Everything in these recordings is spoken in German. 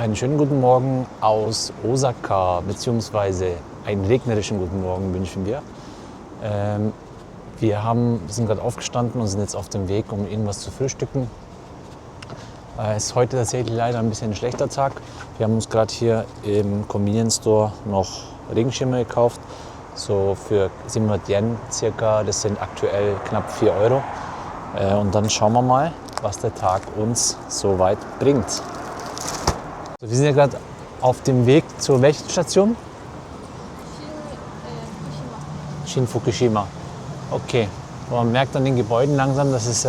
einen schönen guten Morgen aus Osaka, beziehungsweise einen regnerischen guten Morgen wünschen wir. Wir sind gerade aufgestanden und sind jetzt auf dem Weg, um irgendwas zu frühstücken. Es ist heute tatsächlich leider ein bisschen ein schlechter Tag. Wir haben uns gerade hier im Convenience Store noch Regenschirme gekauft, so für 700 Yen circa. Das sind aktuell knapp 4 Euro. Und dann schauen wir mal, was der Tag uns so weit bringt. Wir sind ja gerade auf dem Weg zur welchen Station? Shin Fukushima. Okay. Und man merkt an den Gebäuden langsam, dass es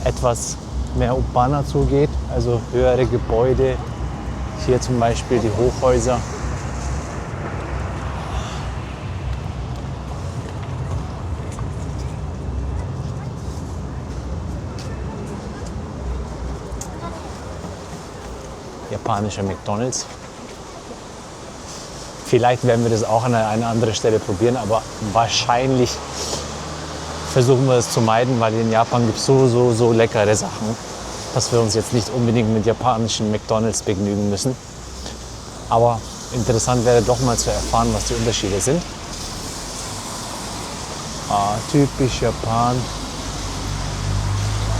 etwas mehr urbaner zugeht, also höhere Gebäude. Hier zum Beispiel die Hochhäuser. Japanische McDonald's. Vielleicht werden wir das auch an einer anderen Stelle probieren, aber wahrscheinlich versuchen wir es zu meiden, weil in Japan gibt es so leckere Sachen, dass wir uns jetzt nicht unbedingt mit japanischen McDonald's begnügen müssen. Aber interessant wäre doch mal zu erfahren, was die Unterschiede sind. Typisch Japan.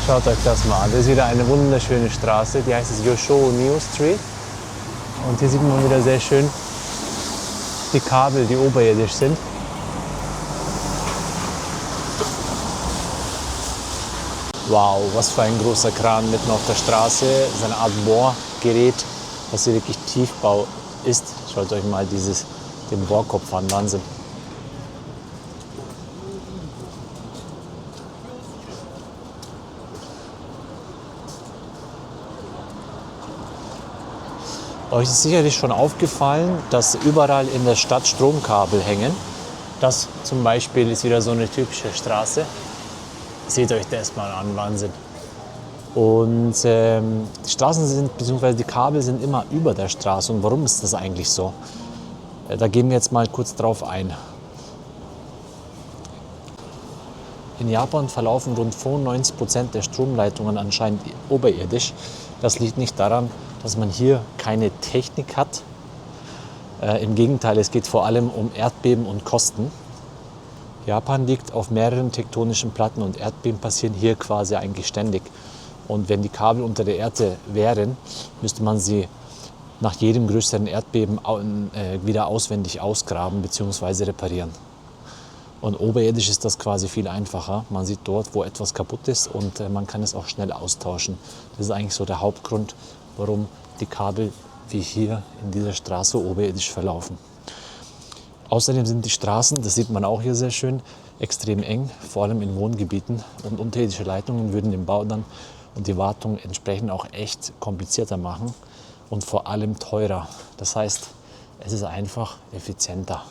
Schaut euch das mal an. Das ist wieder eine wunderschöne Straße, die heißt Yoshou-New Street. Und hier sieht man wieder sehr schön die Kabel, die oberirdisch sind. Wow, was für ein großer Kran mitten auf der Straße. Das ist eine Art Bohrgerät, was hier wirklich Tiefbau ist. Schaut euch mal den Bohrkopf an, Wahnsinn. Euch ist sicherlich schon aufgefallen, dass überall in der Stadt Stromkabel hängen. Das zum Beispiel ist wieder so eine typische Straße. Seht euch das mal an, Wahnsinn. Und die Straßen sind, beziehungsweise die Kabel sind immer über der Straße. Und warum ist das eigentlich so? Da gehen wir jetzt mal kurz drauf ein. In Japan verlaufen rund 95% der Stromleitungen anscheinend oberirdisch. Das liegt nicht daran, dass man hier keine Technik hat. Im Gegenteil, es geht vor allem um Erdbeben und Kosten. Japan liegt auf mehreren tektonischen Platten und Erdbeben passieren hier quasi eigentlich ständig. Und wenn die Kabel unter der Erde wären, müsste man sie nach jedem größeren Erdbeben wieder auswendig ausgraben bzw. reparieren. Und oberirdisch ist das quasi viel einfacher. Man sieht dort, wo etwas kaputt ist und man kann es auch schnell austauschen. Das ist eigentlich so der Hauptgrund, warum die Kabel wie hier in dieser Straße oberirdisch verlaufen. Außerdem sind die Straßen, das sieht man auch hier sehr schön, extrem eng, vor allem in Wohngebieten. Und unterirdische Leitungen würden den Bau dann und die Wartung entsprechend auch echt komplizierter machen und vor allem teurer. Das heißt, es ist einfach effizienter.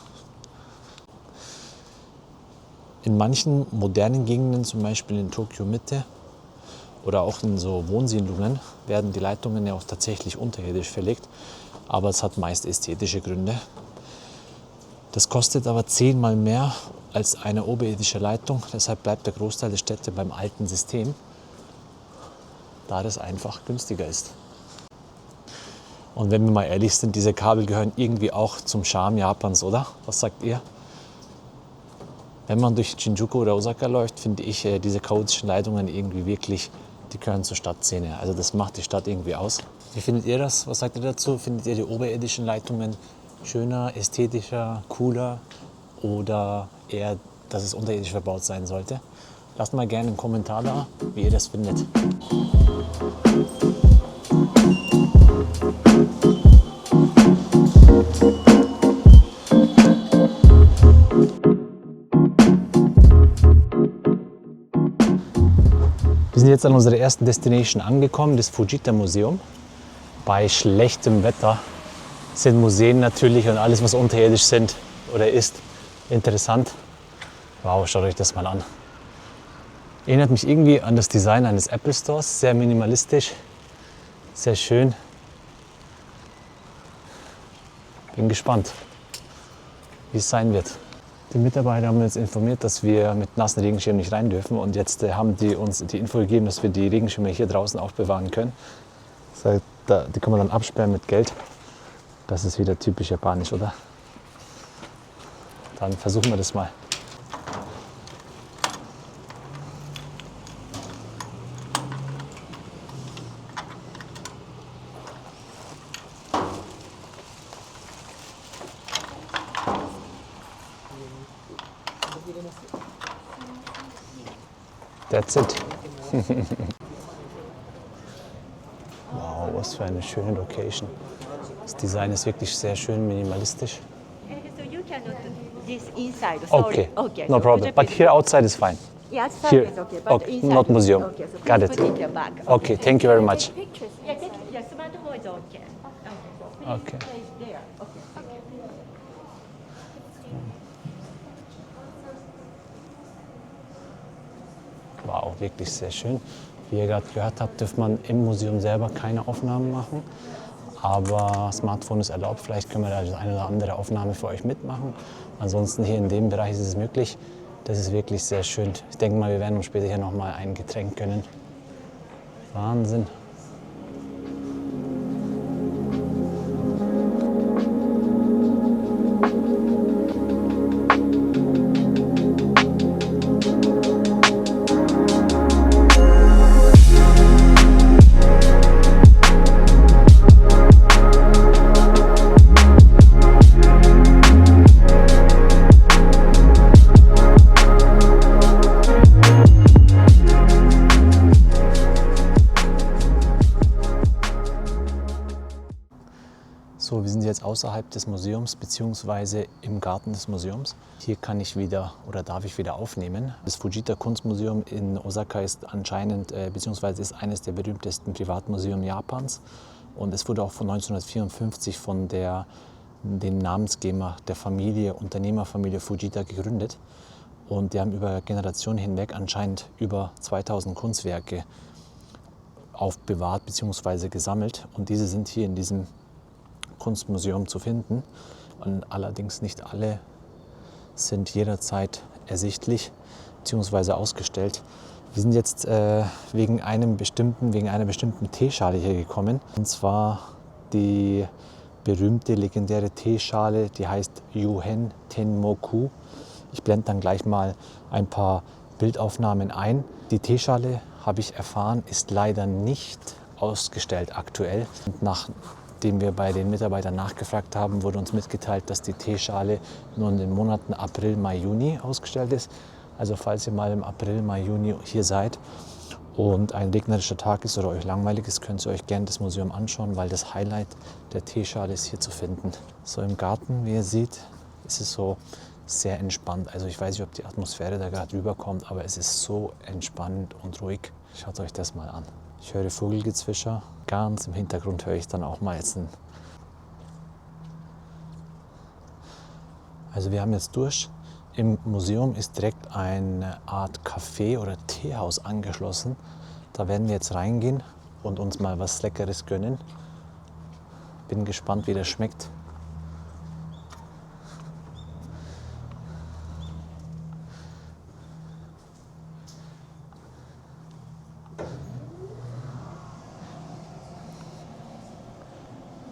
In manchen modernen Gegenden, zum Beispiel in Tokio Mitte oder auch in so Wohnsiedlungen, werden die Leitungen ja auch tatsächlich unterirdisch verlegt. Aber es hat meist ästhetische Gründe. Das kostet aber 10-mal mehr als eine oberirdische Leitung. Deshalb bleibt der Großteil der Städte beim alten System, da das einfach günstiger ist. Und wenn wir mal ehrlich sind, diese Kabel gehören irgendwie auch zum Charme Japans, oder? Was sagt ihr? Wenn man durch Shinjuku oder Osaka läuft, finde ich diese chaotischen Leitungen irgendwie wirklich, die gehören zur Stadtszene. Also das macht die Stadt irgendwie aus. Wie findet ihr das? Was sagt ihr dazu? Findet ihr die oberirdischen Leitungen schöner, ästhetischer, cooler oder eher, dass es unterirdisch verbaut sein sollte? Lasst mal gerne einen Kommentar da, wie ihr das findet. Wir sind jetzt an unserer ersten Destination angekommen, das Fujita Museum. Bei schlechtem Wetter sind Museen natürlich und alles, was unterirdisch sind oder ist, interessant. Wow, schaut euch das mal an. Erinnert mich irgendwie an das Design eines Apple Stores, sehr minimalistisch, sehr schön. Bin gespannt, wie es sein wird. Die Mitarbeiter haben uns informiert, dass wir mit nassen Regenschirmen nicht rein dürfen und jetzt haben die uns die Info gegeben, dass wir die Regenschirme hier draußen aufbewahren können. Seit die kann man dann absperren mit Geld. Das ist wieder typisch japanisch, oder? Dann versuchen wir das mal. That's it. Wow, was für eine schöne Location. Das Design ist wirklich sehr schön minimalistisch. So you cannot this inside. Okay, Okay. no So problem. could you But please- here outside is fine. Yeah, outside Here. is okay, but Okay, inside not museum. Okay, so Got please it. put it in your bag. Okay, thank you very much. Pictures. Yeah, yeah, smartphone is okay. So please Okay. place there. Okay. Wow, wirklich sehr schön. Wie ihr gerade gehört habt, dürft man im Museum selber keine Aufnahmen machen. Aber Smartphone ist erlaubt. Vielleicht können wir da eine oder andere Aufnahme für euch mitmachen. Ansonsten hier in dem Bereich ist es möglich. Das ist wirklich sehr schön. Ich denke mal, wir werden uns später hier noch mal ein Getränk gönnen. Wahnsinn. So, wir sind jetzt außerhalb des Museums bzw. im Garten des Museums. Hier kann ich wieder oder darf ich wieder aufnehmen. Das Fujita Kunstmuseum in Osaka ist anscheinend bzw. ist eines der berühmtesten Privatmuseen Japans und es wurde auch von 1954 von den Namensgeber der Familie, Unternehmerfamilie Fujita gegründet. Und die haben über Generationen hinweg anscheinend über 2000 Kunstwerke aufbewahrt bzw. gesammelt. Und diese sind hier in diesem Kunstmuseum zu finden. Und allerdings nicht alle sind jederzeit ersichtlich bzw. ausgestellt. Wir sind jetzt wegen einer bestimmten Teeschale hier gekommen. Und zwar die berühmte, legendäre Teeschale, die heißt Yuhen Tenmoku. Ich blende dann gleich mal ein paar Bildaufnahmen ein. Die Teeschale, habe ich erfahren, ist leider nicht ausgestellt aktuell. Und nachdem wir bei den Mitarbeitern nachgefragt haben, wurde uns mitgeteilt, dass die Teeschale nur in den Monaten April, Mai, Juni ausgestellt ist. Also falls ihr mal im April, Mai, Juni hier seid und ein regnerischer Tag ist oder euch langweilig ist, könnt ihr euch gerne das Museum anschauen, weil das Highlight der Teeschale ist hier zu finden. So im Garten, wie ihr seht, ist es so sehr entspannt. Also ich weiß nicht, ob die Atmosphäre da gerade rüberkommt, aber es ist so entspannend und ruhig. Schaut euch das mal an. Ich höre Vogelgezwitscher. Ganz im Hintergrund höre ich dann auch mal jetzt ein. Also wir haben jetzt durch. Im Museum ist direkt eine Art Café oder Teehaus angeschlossen. Da werden wir jetzt reingehen und uns mal was Leckeres gönnen. Bin gespannt, wie das schmeckt.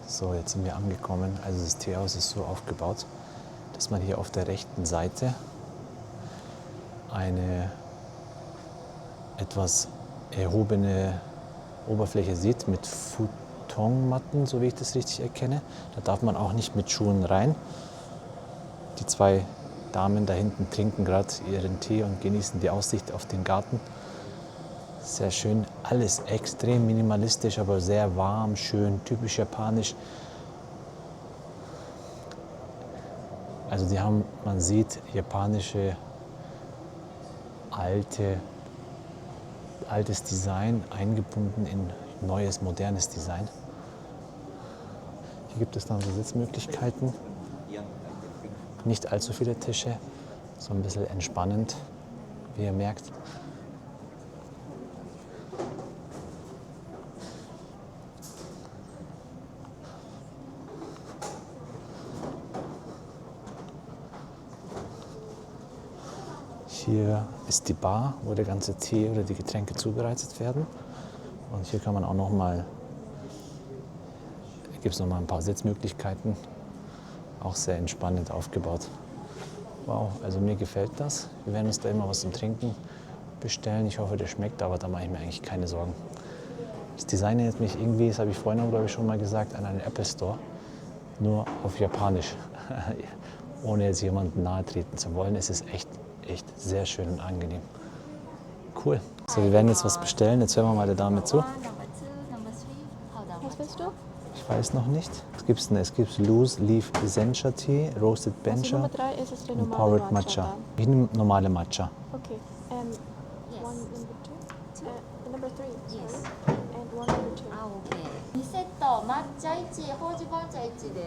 So, jetzt sind wir angekommen. Also das Teehaus ist so aufgebaut, dass man hier auf der rechten Seite eine etwas erhobene Oberfläche sieht mit Futonmatten, so wie ich das richtig erkenne. Da darf man auch nicht mit Schuhen rein. Die zwei Damen da hinten trinken gerade ihren Tee und genießen die Aussicht auf den Garten. Sehr schön, alles extrem minimalistisch, aber sehr warm, schön, typisch japanisch. Also die haben, man sieht, japanische altes Design eingebunden in neues, modernes Design. Hier gibt es dann so Sitzmöglichkeiten, nicht allzu viele Tische, so ein bisschen entspannend, wie ihr merkt. Hier ist die Bar, wo der ganze Tee oder die Getränke zubereitet werden. Und hier kann man auch noch mal gibt es nochmal ein paar Sitzmöglichkeiten. Auch sehr entspannend aufgebaut. Wow, also mir gefällt das. Wir werden uns da immer was zum Trinken bestellen. Ich hoffe, der schmeckt, aber da mache ich mir eigentlich keine Sorgen. Das Design erinnert mich irgendwie, das habe ich vorhin, glaube ich, schon mal gesagt, an einen Apple Store. Nur auf Japanisch. Ohne jetzt jemandem nahe treten zu wollen. Es ist echt sehr schön und angenehm. Cool. So, wir werden jetzt was bestellen. Jetzt hören wir mal der Dame zu. Was willst du? Ich weiß noch nicht. Was gibt's denn? Es gibt Loose Leaf Sencha Tea, Roasted Also Bencha Nummer 3 ist es der und normale Powered Matcha. Matcha. Ich nehme normale Matcha. Okay. Yes. One number 2? Number 3, sorry. Yes. And one number 2. あ、OK。2セット、抹茶1、ほうじ紅茶1で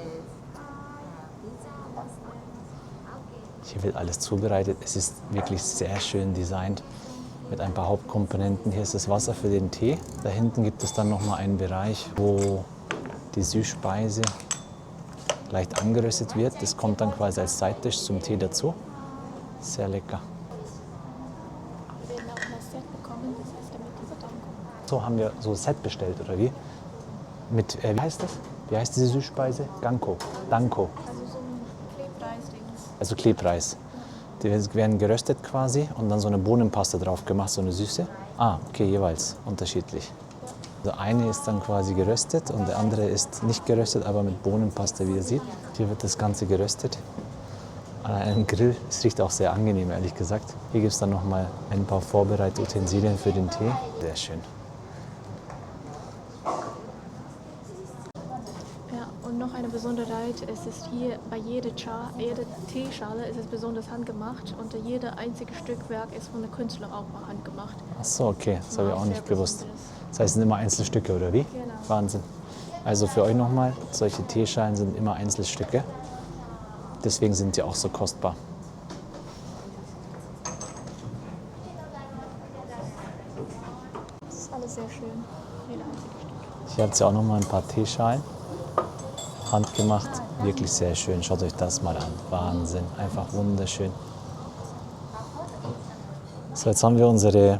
す。Hier wird alles zubereitet. Es ist wirklich sehr schön designt mit ein paar Hauptkomponenten. Hier ist das Wasser für den Tee. Da hinten gibt es dann noch mal einen Bereich, wo die Süßspeise leicht angeröstet wird. Das kommt dann quasi als Seittisch zum Tee dazu. Sehr lecker. Wir werden auch ein Set bekommen, das heißt damit dieser Danko. So haben wir so ein Set bestellt, oder wie? Mit, wie heißt das? Wie heißt diese Süßspeise? Danko. Also so ein Klebreis-Dings. Also Klebreis. Die werden geröstet quasi und dann so eine Bohnenpaste drauf gemacht, so eine süße. Ah, okay, jeweils unterschiedlich. Also eine ist dann quasi geröstet und der andere ist nicht geröstet, aber mit Bohnenpaste, wie ihr seht. Hier wird das Ganze geröstet an einem Grill. Es riecht auch sehr angenehm, ehrlich gesagt. Hier gibt es dann nochmal ein paar Vorbereitutensilien für den Tee. Sehr schön. Ja, und noch eine Besonderheit, es ist hier bei jeder Teeschale ist es besonders handgemacht und jeder einzige Stückwerk ist von der Künstler auch mal handgemacht. Ach so, okay, das habe ich auch Sehr nicht gewusst. Besonderes. Das heißt, es sind immer Einzelstücke, oder wie? Genau. Wahnsinn. Also für euch nochmal, solche Teeschalen sind immer Einzelstücke. Deswegen sind sie auch so kostbar. Das ist alles sehr schön. Jeder einzige Stück. Hier habt ihr auch noch mal ein paar Teeschalen. Handgemacht, wirklich sehr schön. Schaut euch das mal an. Wahnsinn, einfach wunderschön. So, jetzt haben wir unsere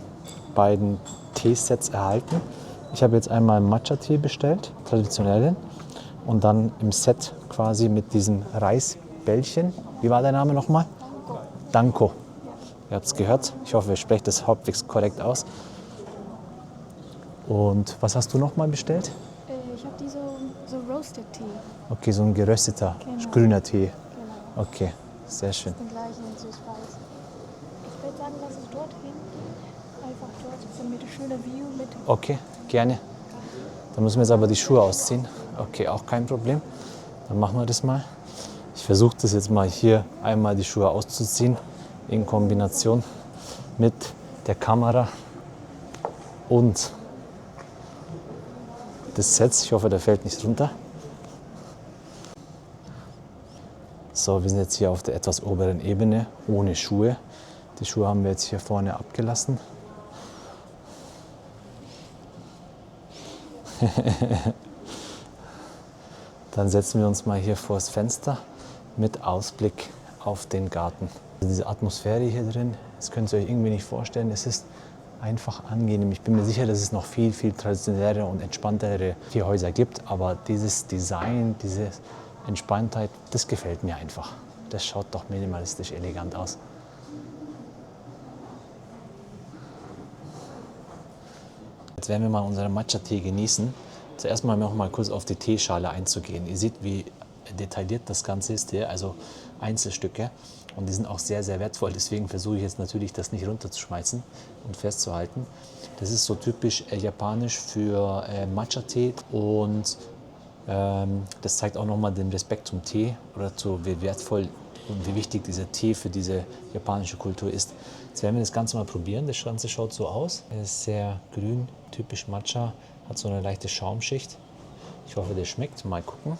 beiden Teesets erhalten. Ich habe jetzt einmal Matcha-Tee bestellt, traditionellen, und dann im Set quasi mit diesem Reisbällchen. Wie war der Name nochmal? Danko. Ihr habt es gehört. Ich hoffe, ihr sprecht das halbwegs korrekt aus. Und was hast du nochmal bestellt? Ich habe die so Roasted Tea. Okay, so ein gerösteter, Genau. grüner Tee. Genau. Okay, sehr schön. Den gleichen in Süßweiß. Ich würde sagen, lass es dort hinten. Einfach dort mit der schönen View mit. Okay, gerne. Dann müssen wir jetzt aber die Schuhe ausziehen. Okay, auch kein Problem. Dann machen wir das mal. Ich versuche das jetzt mal hier einmal die Schuhe auszuziehen in Kombination mit der Kamera und des Sets. Ich hoffe, der fällt nicht runter. So, wir sind jetzt hier auf der etwas oberen Ebene ohne Schuhe. Die Schuhe haben wir jetzt hier vorne abgelassen. Dann setzen wir uns mal hier vor das Fenster mit Ausblick auf den Garten. Diese Atmosphäre hier drin, das könnt ihr euch irgendwie nicht vorstellen. Es ist einfach angenehm. Ich bin mir sicher, dass es noch viel traditionellere und entspanntere Tierhäuser gibt. Aber dieses Design, diese Entspanntheit, das gefällt mir einfach. Das schaut doch minimalistisch elegant aus. Jetzt werden wir mal unseren Matcha-Tee genießen. Zuerst mal noch mal kurz auf die Teeschale einzugehen. Ihr seht, wie detailliert das Ganze ist hier, also Einzelstücke. Und die sind auch sehr sehr deswegen versuche ich jetzt natürlich, das nicht runterzuschmeißen und festzuhalten. Das ist so typisch japanisch für Matcha-Tee und das zeigt auch nochmal den Respekt zum Tee oder zu wie wertvoll und wie wichtig dieser Tee für diese japanische Kultur ist. Jetzt werden wir das Ganze mal probieren. Das Ganze schaut so aus. Es ist sehr grün, typisch Matcha, hat so eine leichte Schaumschicht. Ich hoffe, der schmeckt. Mal gucken.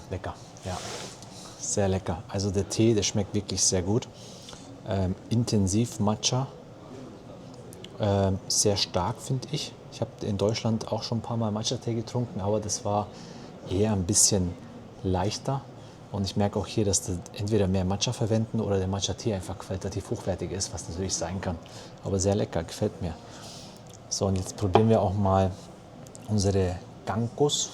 Lecker, ja, sehr lecker. Also der Tee, der schmeckt wirklich sehr gut. Intensiv Matcha, sehr stark finde ich. Ich habe in Deutschland auch schon ein paar Mal Matcha-Tee getrunken, aber das war eher ein bisschen leichter. Und ich merke auch hier, dass die entweder mehr Matcha verwenden oder der Matcha-Tee einfach qualitativ hochwertig ist, was natürlich sein kann. Aber sehr lecker, gefällt mir. So, und jetzt probieren wir auch mal unsere Gankos.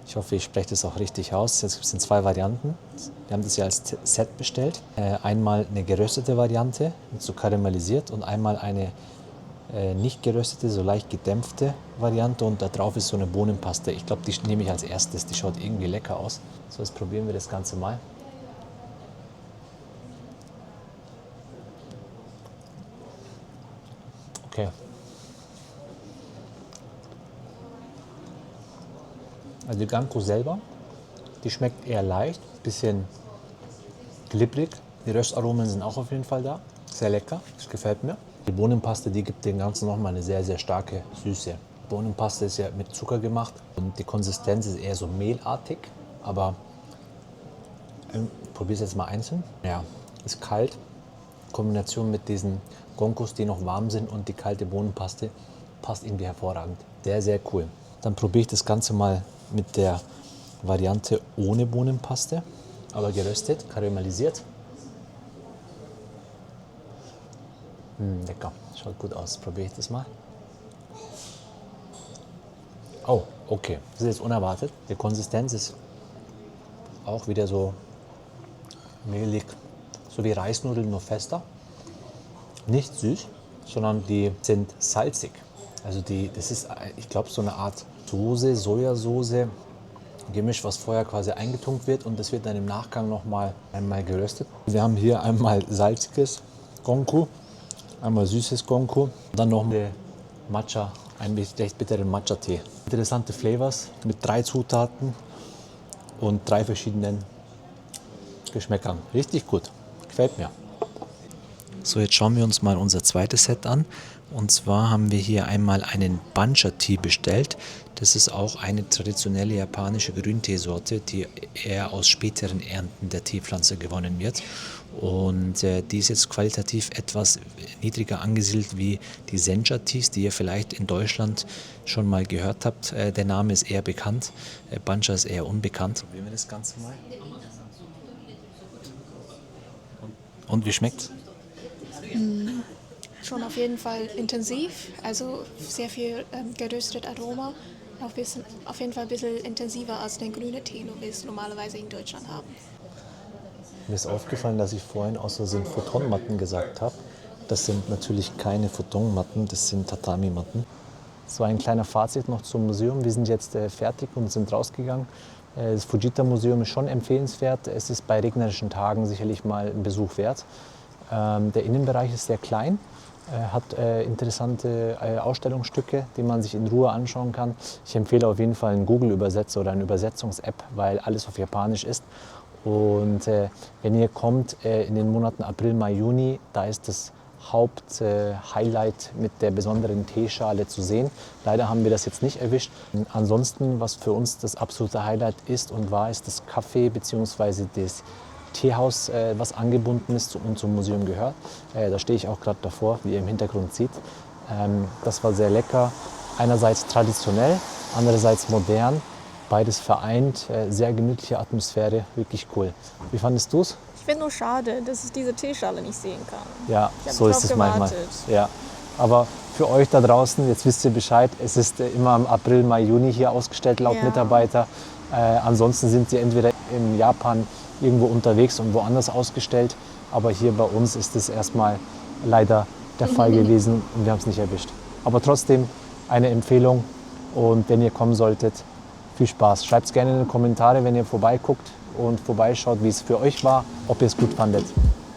Ich hoffe, ich spreche das auch richtig aus. Jetzt gibt es in 2 Varianten. Wir haben das ja als Set bestellt. Einmal eine geröstete Variante, so karamellisiert, und einmal eine nicht geröstete, so leicht gedämpfte Variante. Und da drauf ist so eine Bohnenpaste. Ich glaube, die nehme ich als erstes. Die schaut irgendwie lecker aus. So, jetzt probieren wir das Ganze mal. Okay. Also die Ganko selber, die schmeckt eher leicht, bisschen glibberig. Die Röstaromen sind auch auf jeden Fall da. Sehr lecker, das gefällt mir. Die Bohnenpaste, die gibt dem Ganzen nochmal eine sehr, sehr starke Süße. Bohnenpaste ist ja mit Zucker gemacht und die Konsistenz ist eher so mehlartig. Aber ich probiere es jetzt mal einzeln. Ja, ist kalt. In Kombination mit diesen Gonkos, die noch warm sind, und die kalte Bohnenpaste passt irgendwie hervorragend. Sehr, sehr cool. Dann probiere ich das Ganze mal mit der Variante ohne Bohnenpaste, aber geröstet, karamellisiert. Lecker, schaut gut aus. Probiere ich das mal. Oh, okay, das ist jetzt unerwartet. Die Konsistenz ist auch wieder so mehlig, so wie Reisnudeln, nur fester. Nicht süß, sondern die sind salzig. Also das ist, ich glaube, so eine Art Soße, Sojasauce, Gemisch, was vorher quasi eingetunkt wird, und das wird dann im Nachgang noch mal einmal geröstet. Wir haben hier einmal salziges Gonku, einmal süßes Gonku, dann noch Matcha, einen recht bitteren Matcha-Tee. Interessante Flavors mit 3 Zutaten und 3 verschiedenen Geschmäckern. Richtig gut, gefällt mir. So, jetzt schauen wir uns mal unser zweites Set an. Und zwar haben wir hier einmal einen Bancha-Tee bestellt. Das ist auch eine traditionelle japanische Grünteesorte, die eher aus späteren Ernten der Teepflanze gewonnen wird. Und die ist jetzt qualitativ etwas niedriger angesiedelt wie die Sencha-Tees, die ihr vielleicht in Deutschland schon mal gehört habt. Der Name ist eher bekannt, Bancha ist eher unbekannt. Probieren wir das Ganze mal. Und wie schmeckt's? Schon auf jeden Fall intensiv, also sehr viel geröstet Aroma. Auf jeden Fall ein bisschen intensiver als der grüne Tee, den wir normalerweise in Deutschland haben. Mir ist aufgefallen, dass ich vorhin aus Versehen Futonmatten gesagt habe. Das sind natürlich keine Futonmatten, das sind Tatami-Matten. So, ein kleiner Fazit noch zum Museum. Wir sind jetzt fertig und sind rausgegangen. Das Fujita-Museum ist schon empfehlenswert. Es ist bei regnerischen Tagen sicherlich mal ein Besuch wert. Der Innenbereich ist sehr klein, hat interessante Ausstellungsstücke, die man sich in Ruhe anschauen kann. Ich empfehle auf jeden Fall einen Google-Übersetzer oder eine Übersetzungs-App, weil alles auf Japanisch ist. Und wenn ihr kommt in den Monaten April, Mai, Juni, da ist das Haupthighlight mit der besonderen Teeschale zu sehen. Leider haben wir das jetzt nicht erwischt. Ansonsten, was für uns das absolute Highlight ist und war, ist das Café bzw. das Teehaus, was angebunden ist und zum Museum gehört. Da stehe ich auch gerade davor, wie ihr im Hintergrund seht. Das war sehr lecker. Einerseits traditionell, andererseits modern. Beides vereint, sehr gemütliche Atmosphäre, wirklich cool. Wie fandest du es? Ich finde nur schade, dass ich diese Teeschale nicht sehen kann. Ja, Ich so habe ist es drauf manchmal. gewartet. Ja. Aber für euch da draußen, jetzt wisst ihr Bescheid, es ist immer im April, Mai, Juni hier ausgestellt, laut Ja. Mitarbeiter. Ansonsten sind sie entweder in Japan irgendwo unterwegs und woanders ausgestellt. Aber hier bei uns ist es erstmal leider der Fall gewesen und wir haben es nicht erwischt. Aber trotzdem eine Empfehlung, und wenn ihr kommen solltet, viel Spaß. Schreibt es gerne in die Kommentare, wenn ihr vorbeiguckt und vorbeischaut, wie es für euch war, ob ihr es gut fandet.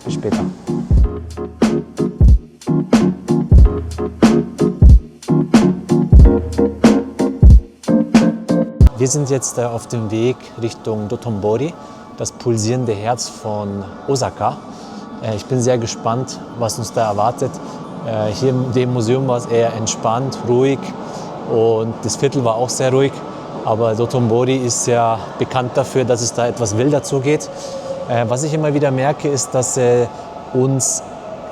Bis später. Wir sind jetzt auf dem Weg Richtung Dotonbori, das pulsierende Herz von Osaka. Ich bin sehr gespannt, was uns da erwartet. Hier in dem Museum war es eher entspannt, ruhig, und das Viertel war auch sehr ruhig. Aber Dotonbori ist ja bekannt dafür, dass es da etwas wilder zugeht. Was ich immer wieder merke, ist, dass uns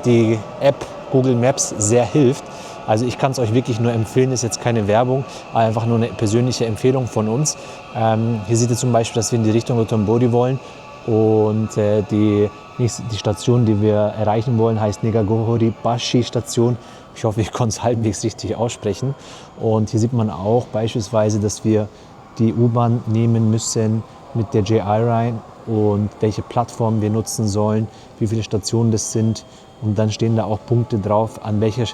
die App Google Maps sehr hilft. Also ich kann es euch wirklich nur empfehlen, ist jetzt keine Werbung, einfach nur eine persönliche Empfehlung von uns. Hier seht ihr zum Beispiel, dass wir in die Richtung Dotonbori wollen und die Station, die wir erreichen wollen, heißt Negagohori Bashi Station. Ich hoffe, ich konnte es halbwegs richtig aussprechen. Und hier sieht man auch beispielsweise, dass wir die U-Bahn nehmen müssen mit der J-Line und welche Plattform wir nutzen sollen, wie viele Stationen das sind. Und dann stehen da auch Punkte drauf, an welcher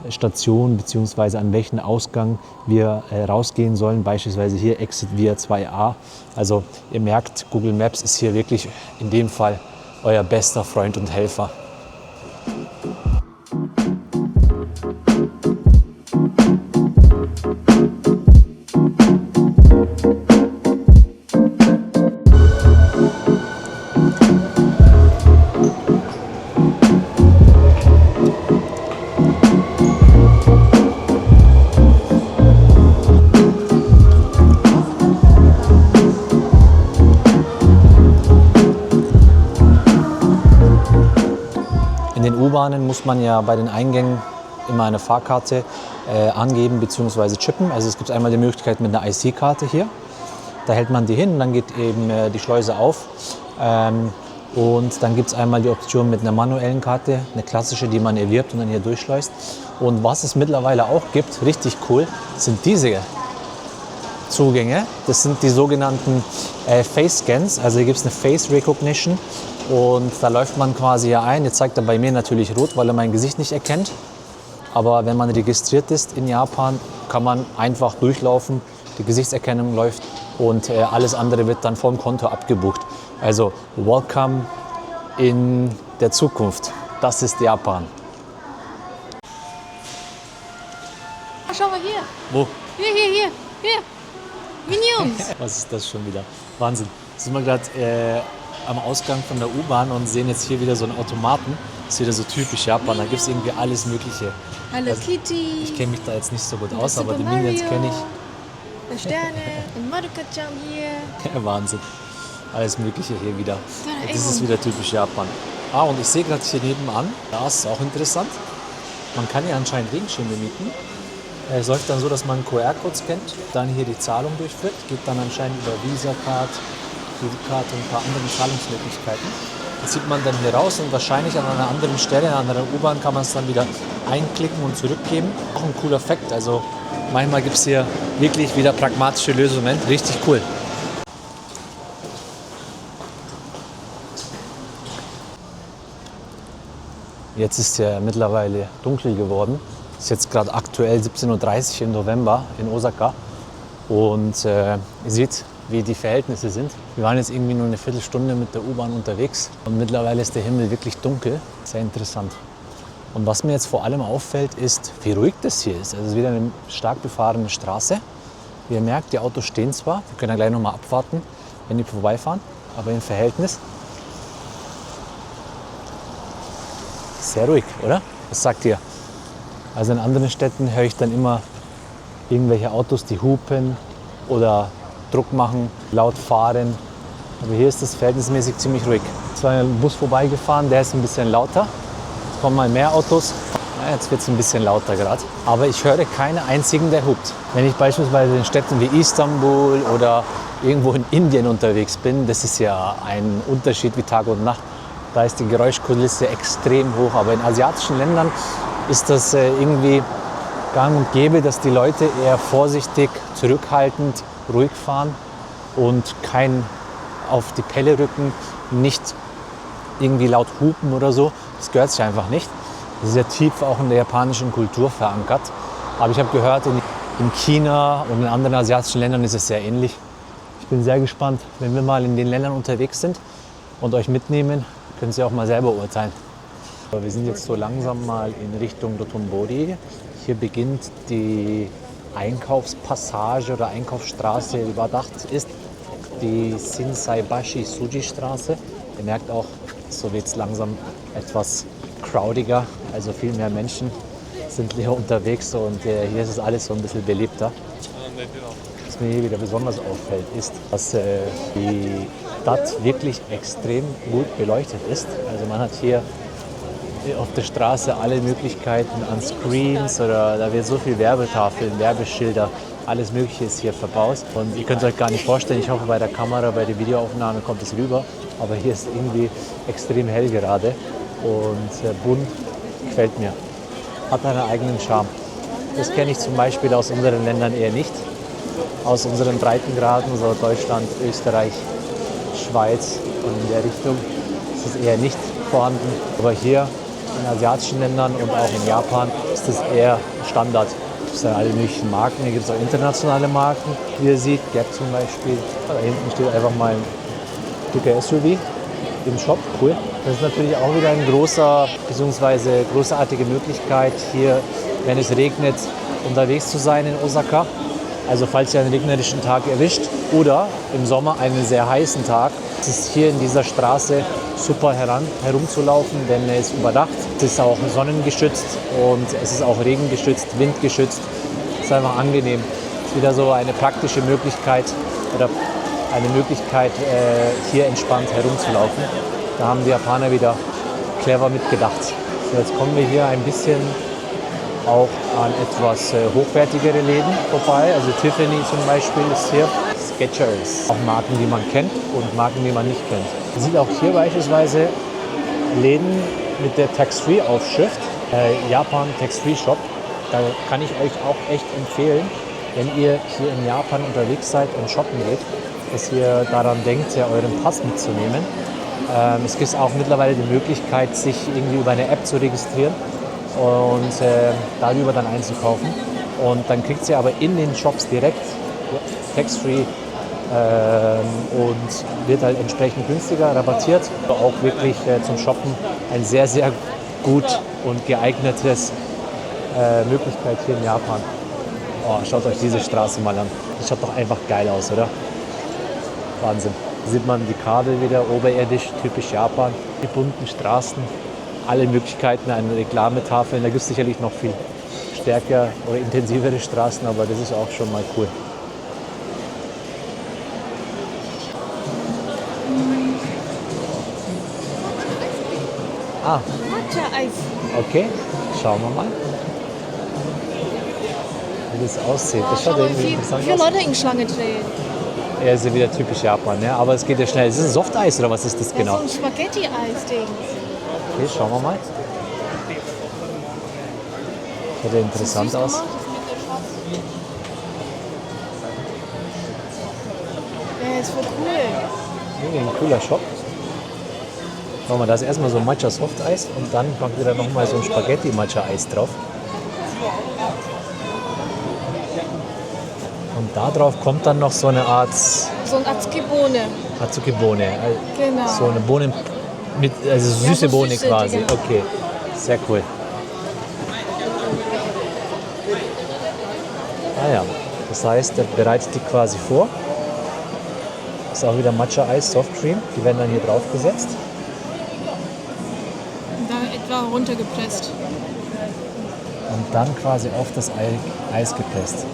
Station bzw. an welchen Ausgang wir rausgehen sollen. Beispielsweise hier Exit Via 2a. Also ihr merkt, Google Maps ist hier wirklich in dem Fall euer bester Freund und Helfer. In den U-Bahnen muss man ja bei den Eingängen immer eine Fahrkarte angeben bzw. chippen. Also es gibt einmal die Möglichkeit mit einer IC-Karte hier. Da hält man die hin und dann geht eben die Schleuse auf. Und dann gibt es einmal die Option mit einer manuellen Karte, eine klassische, die man erwirbt und dann hier durchschleust. Und was es mittlerweile auch gibt, richtig cool, sind diese Zugänge. Das sind die sogenannten Face Scans. Also hier gibt es eine Face Recognition und da läuft man quasi hier ein. Jetzt zeigt er bei mir natürlich rot, weil er mein Gesicht nicht erkennt. Aber wenn man registriert ist in Japan, kann man einfach durchlaufen. Die Gesichtserkennung läuft und alles andere wird dann vom Konto abgebucht. Also welcome in der Zukunft. Das ist Japan. Schau mal hier. Wo? Hier. Minions. Was ist das schon wieder? Wahnsinn. Sind wir gerade am Ausgang von der U-Bahn und sehen jetzt hier wieder so einen Automaten. Das ist wieder so typisch Japan. Da gibt es irgendwie alles Mögliche. Hello Kitty. Ich kenne mich da jetzt nicht so gut aus, Super aber die Minions Mario. kenne ich. Sterne und Madoka-chan hier. Ja, Wahnsinn. Alles Mögliche hier wieder. Doraemon. Das ist wieder typisch Japan. Und ich sehe gerade hier nebenan, das ist auch interessant. Man kann ja anscheinend Regenschirme mieten. Es läuft dann so, dass man QR-Code scannt, dann hier die Zahlung durchführt, geht dann anscheinend über Visa-Card, Kreditkarte und ein paar andere Zahlungsmöglichkeiten. Das sieht man dann hier raus und wahrscheinlich an einer anderen Stelle, an einer U-Bahn, kann man es dann wieder einklicken und zurückgeben. Auch ein cooler Fakt. Also manchmal gibt es hier wirklich wieder pragmatische Lösungen. Richtig cool. Jetzt ist ja mittlerweile dunkel geworden. Es ist jetzt gerade aktuell 17:30 Uhr im November in Osaka. Und ihr seht, wie die Verhältnisse sind. Wir waren jetzt irgendwie nur eine Viertelstunde mit der U-Bahn unterwegs. Und mittlerweile ist der Himmel wirklich dunkel. Sehr interessant. Und was mir jetzt vor allem auffällt, ist, wie ruhig das hier ist. Also es ist wieder eine stark befahrene Straße. Wie ihr merkt, die Autos stehen zwar. Wir können ja gleich nochmal abwarten, wenn die vorbeifahren. Aber im Verhältnis sehr ruhig, oder? Was sagt ihr? Also in anderen Städten höre ich dann immer irgendwelche Autos, die hupen oder Druck machen, laut fahren. Aber hier ist das verhältnismäßig ziemlich ruhig. Es war ein Bus vorbeigefahren, der ist ein bisschen lauter. Es kommen mal mehr Autos. Ja, jetzt wird es ein bisschen lauter gerade. Aber ich höre keinen einzigen, der hupt. Wenn ich beispielsweise in Städten wie Istanbul oder irgendwo in Indien unterwegs bin, das ist ja ein Unterschied wie Tag und Nacht. Da ist die Geräuschkulisse extrem hoch. Aber in asiatischen Ländern ist das irgendwie gang und gäbe, dass die Leute eher vorsichtig, zurückhaltend, ruhig fahren und kein auf die Pelle rücken, nicht irgendwie laut hupen oder so. Das gehört sich einfach nicht. Das ist ja tief auch in der japanischen Kultur verankert. Aber ich habe gehört, in China und in anderen asiatischen Ländern ist es sehr ähnlich. Ich bin sehr gespannt, wenn wir mal in den Ländern unterwegs sind und euch mitnehmen, können Sie auch mal selber urteilen. Wir sind jetzt so langsam mal in Richtung Dotonbori. Hier beginnt die Einkaufspassage oder Einkaufsstraße, die überdacht ist, die Shinsaibashi Suji Straße. Ihr merkt auch, so wird es langsam etwas crowdiger, also viel mehr Menschen sind hier unterwegs und hier ist es alles so ein bisschen belebter. Was mir hier wieder besonders auffällt, ist, dass die Stadt wirklich extrem gut beleuchtet ist. Also man hat hier auf der Straße alle Möglichkeiten an Screens oder da wird so viel Werbetafeln, Werbeschilder, alles Mögliche ist hier verbaut. Und ihr könnt euch gar nicht vorstellen, ich hoffe bei der Kamera, bei der Videoaufnahme kommt es rüber, aber hier ist irgendwie extrem hell gerade und bunt, gefällt mir. Hat einen eigenen Charme. Das kenne ich zum Beispiel aus unseren Ländern eher nicht. Aus unseren Breitengraden, so Deutschland, Österreich, Schweiz und in der Richtung ist es eher nicht vorhanden. Aber hier in asiatischen Ländern und auch in Japan ist es eher Standard. Es sind alle möglichen Marken, hier gibt es auch internationale Marken, wie ihr seht, Gap zum Beispiel. Da hinten steht einfach mal ein dicker SUV im Shop, cool. Das ist natürlich auch wieder ein großartige Möglichkeit, hier, wenn es regnet, unterwegs zu sein in Osaka. Also falls ihr einen regnerischen Tag erwischt oder im Sommer einen sehr heißen Tag, ist es hier in dieser Straße super herumzulaufen, denn er ist überdacht. Es ist auch sonnengeschützt und es ist auch regengeschützt, windgeschützt. Es ist einfach angenehm. Es ist wieder so eine praktische Möglichkeit oder eine Möglichkeit, hier entspannt herumzulaufen. Da haben die Japaner wieder clever mitgedacht. So, jetzt kommen wir hier ein bisschen auch an etwas hochwertigere Läden vorbei. Also Tiffany zum Beispiel ist hier. Skechers. Auch Marken, die man kennt und Marken, die man nicht kennt. Man sieht auch hier beispielsweise Läden mit der Tax-Free-Aufschrift. Japan Tax-Free-Shop. Da kann ich euch auch echt empfehlen, wenn ihr hier in Japan unterwegs seid und shoppen geht, dass ihr daran denkt, ja, euren Pass mitzunehmen. Es gibt auch mittlerweile die Möglichkeit, sich irgendwie über eine App zu registrieren und darüber dann einzukaufen. Und dann kriegt ihr aber in den Shops direkt tax-free und wird halt entsprechend günstiger, rabattiert. Auch wirklich zum Shoppen ein sehr, sehr gut und geeignetes Möglichkeit hier in Japan. Oh, schaut euch diese Straße mal an. Das schaut doch einfach geil aus, oder? Wahnsinn. Hier sieht man die Kabel wieder oberirdisch, typisch Japan. Die bunten Straßen, alle Möglichkeiten an Reklametafeln. Da gibt es sicherlich noch viel stärker oder intensivere Straßen, aber das ist auch schon mal cool. Ah, Matcha-Eis. okay. Schauen wir mal, wie das aussieht. Das schaut irgendwie interessant Viele aus. Leute in Schlange drehen. Ja, ist ja wieder typisch Japan, ne? Aber es geht ja schnell. Ist das ein Softeis oder was ist das genau? So ein Spaghetti-Eis-Ding. Okay, schauen wir mal. Schaut ja interessant aus. Ja, ist voll cool. Irgendwie ein cooler Shop. Schauen wir, da ist erstmal so ein Matcha Softeis und dann kommt wieder nochmal so ein Spaghetti Matcha Eis drauf. Und da drauf kommt dann noch so eine Art So ein Azuki-Bohne. Azuki-Bohne. Genau. So eine Bohne mit, also süße Ja, so Bohne süße, quasi. genau. Okay, sehr cool. Ah ja, das heißt, der bereitet die quasi vor. Das ist auch wieder Matcha Eis, Softcream. Die werden dann hier drauf gesetzt. Und dann etwa runtergepresst. Und dann quasi auf das Eis gepresst.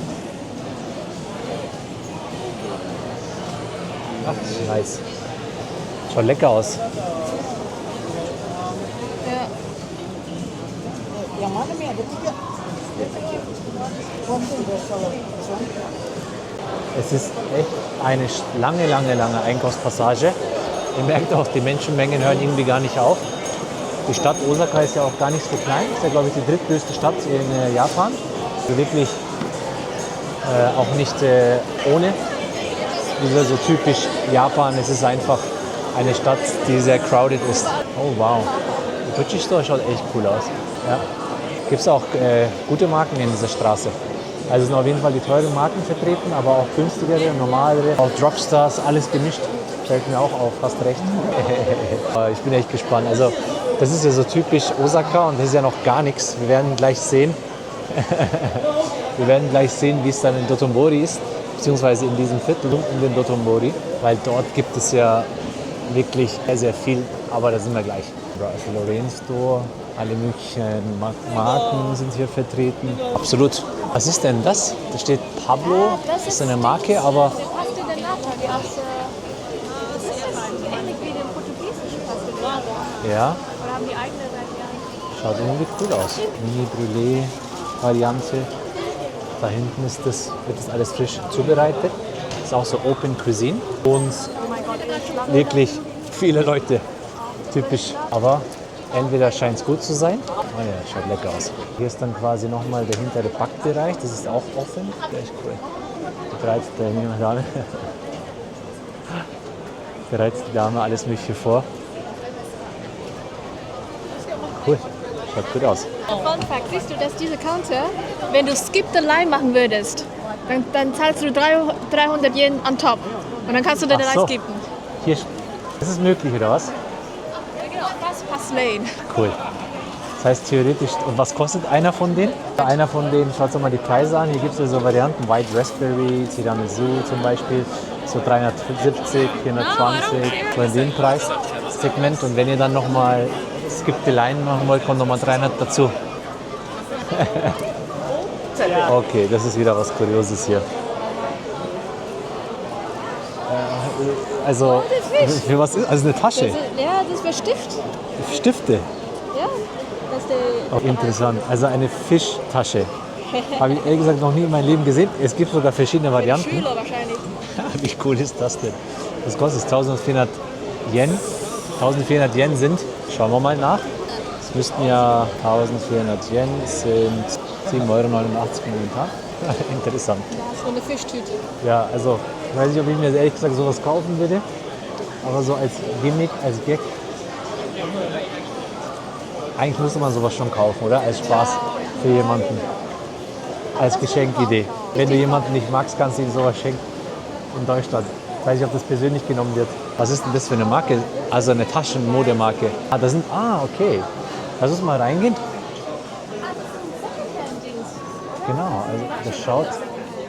Ach, nice. Schaut lecker aus. Ja. Es ist echt eine lange, lange, lange Einkaufspassage. Ihr merkt auch, die Menschenmengen hören irgendwie gar nicht auf. Die Stadt Osaka ist ja auch gar nicht so klein. Ist ja, glaube ich, die drittgrößte Stadt in Japan. Also wirklich auch nicht ohne. Wieder so typisch Japan. Es ist einfach eine Stadt, die sehr crowded ist. Oh wow. Die Gucci Store schaut echt cool aus. Ja. Gibt es auch gute Marken in dieser Straße. Also sind auf jeden Fall die teuren Marken vertreten, aber auch günstigere, normalere, auch Drugstars, alles gemischt. Fällt mir auch auf, fast recht. Ich bin echt gespannt. Also das ist ja so typisch Osaka und das ist ja noch gar nichts. Wir werden gleich sehen. Wir werden gleich sehen, wie es dann in Dotonbori ist, beziehungsweise in diesem Viertel um den Dotonbori, weil dort gibt es ja wirklich sehr, sehr viel, aber da sind wir gleich. Ralph Lauren Store, alle möglichen Marken sind hier vertreten. Absolut. Was ist denn das? Da steht Pablo, das ist eine Marke, aber... Pasta de Nata, die aus... Das ist ähnlich wie den portugiesischen Pasta de Nata. Ja. Oder haben die eigene Variante? Schaut irgendwie cool aus. Mini-Brûlée-Variante. Da hinten wird das alles frisch zubereitet. Ist auch so Open Cuisine. Und wirklich viele Leute. Typisch. Aber entweder scheint es gut zu sein. Oh ja, schaut lecker aus. Hier ist dann quasi nochmal der hintere Backbereich. Das ist auch offen. Echt cool. Bereitet die Dame alles Mögliche vor. Cool. Schaut gut aus. Fun Fact, siehst du, dass diese Counter, wenn du Skip the Line machen würdest, dann zahlst du 300 Yen on top. Und dann kannst du den Ach Reis so. skippen. Hier, das ist möglich, oder was? Genau, Fast Lane. Cool. Das heißt theoretisch, und was kostet einer von denen? Einer von denen, schaut euch mal die Preise an. Hier gibt es ja so Varianten, White Raspberry, Tiramisu zum Beispiel, so 370, 420, so in dem Preissegment. Und wenn ihr dann nochmal Skip the Line machen wollt, kommt nochmal 300 dazu. Okay, das ist wieder was Kurioses hier. Also, für was ist? Also eine Tasche. Ja, das wäre Stift. Stifte. Ja, das ist der. Oh, interessant. Also eine Fischtasche. Habe ich ehrlich gesagt noch nie in meinem Leben gesehen. Es gibt sogar verschiedene Varianten. Schüler wahrscheinlich. Wie cool ist das denn? Was kostet es? 1400 Yen. 1400 Yen sind, schauen wir mal nach. Es müssten ja 1400 Yen sind 7,89 € momentan. Interessant. Das ist so eine Fischtüte. Ja, also ich weiß nicht, ob ich mir ehrlich gesagt sowas kaufen würde. Aber so als Gimmick, als Gag. Eigentlich müsste man sowas schon kaufen, oder? Als Spaß für jemanden. Als Geschenkidee. Wenn du jemanden nicht magst, kannst du ihm sowas schenken. In Deutschland. Ich weiß nicht, ob das persönlich genommen wird. Was ist denn das für eine Marke? Also eine Taschenmodemarke. Okay. Lass uns mal reingehen. Genau, also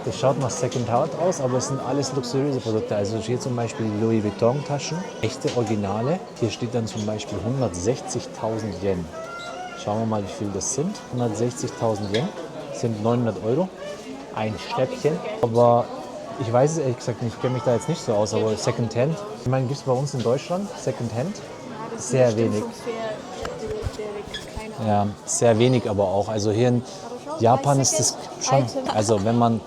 das schaut nach Second-Hand aus, aber es sind alles luxuriöse Produkte. Also hier zum Beispiel die Louis Vuitton Taschen, echte Originale. Hier steht dann zum Beispiel 160.000 Yen. Schauen wir mal, wie viel das sind. 160.000 Yen sind 900 €. Ein Schnäppchen. Aber ich weiß es ehrlich gesagt nicht, ich kenne mich da jetzt nicht so aus, aber Second-Hand. Ich meine, gibt es bei uns in Deutschland Second-Hand? Sehr wenig. Ja, sehr wenig aber auch. Also hier in Japan ist es schon, also wenn man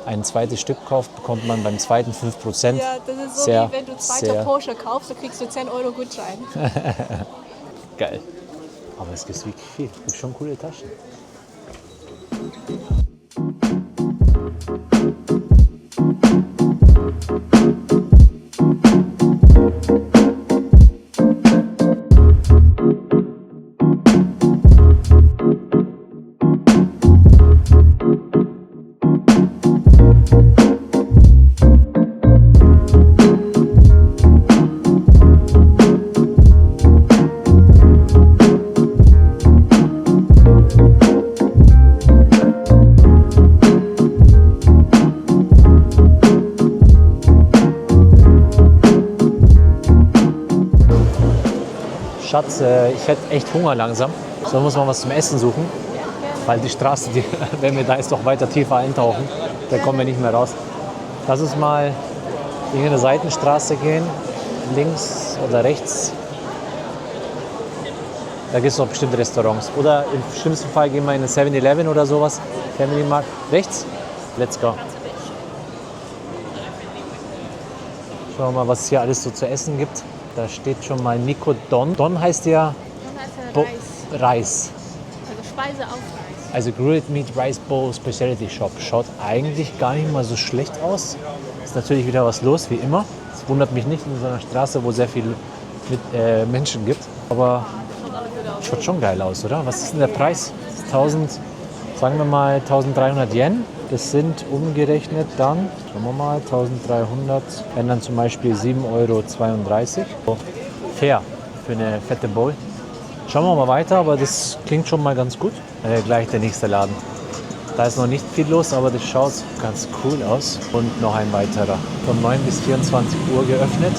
ein zweites Stück kauft, bekommt man beim zweiten 5%. Ja, das ist so sehr, wie wenn du zweiter Porsche kaufst, dann kriegst du 10 € Gutschein. Geil. Aber es gibt wirklich viel. Es gibt schon coole Taschen. Schatz, ich hätte echt Hunger langsam. So muss man was zum Essen suchen. Weil die Straße, wenn wir da jetzt noch weiter tiefer eintauchen, da kommen wir nicht mehr raus. Lass uns mal in eine Seitenstraße gehen. Links oder rechts. Da gibt es noch bestimmte Restaurants. Oder im schlimmsten Fall gehen wir in eine 7-Eleven oder sowas. Family Mart. Rechts? Let's go. Schauen wir mal, was es hier alles so zu essen gibt. Da steht schon mal Nico Don. Don heißt ja Reis. Also Speise auf Reis. Also Grilled Meat Rice Bowl Specialty Shop. Schaut eigentlich gar nicht mal so schlecht aus. Ist natürlich wieder was los, wie immer. Es wundert mich nicht in so einer Straße, wo sehr viele Menschen gibt. Aber schaut schon geil aus, oder? Was ist denn der Preis? sagen wir mal 1300 Yen. Das sind umgerechnet dann, schauen wir mal, 1300, wenn dann zum Beispiel 7,32 €. Fair für eine fette Bowl. Schauen wir mal weiter, aber das klingt schon mal ganz gut. Gleich der nächste Laden. Da ist noch nicht viel los, aber das schaut ganz cool aus. Und noch ein weiterer. Von 9 bis 24 Uhr geöffnet.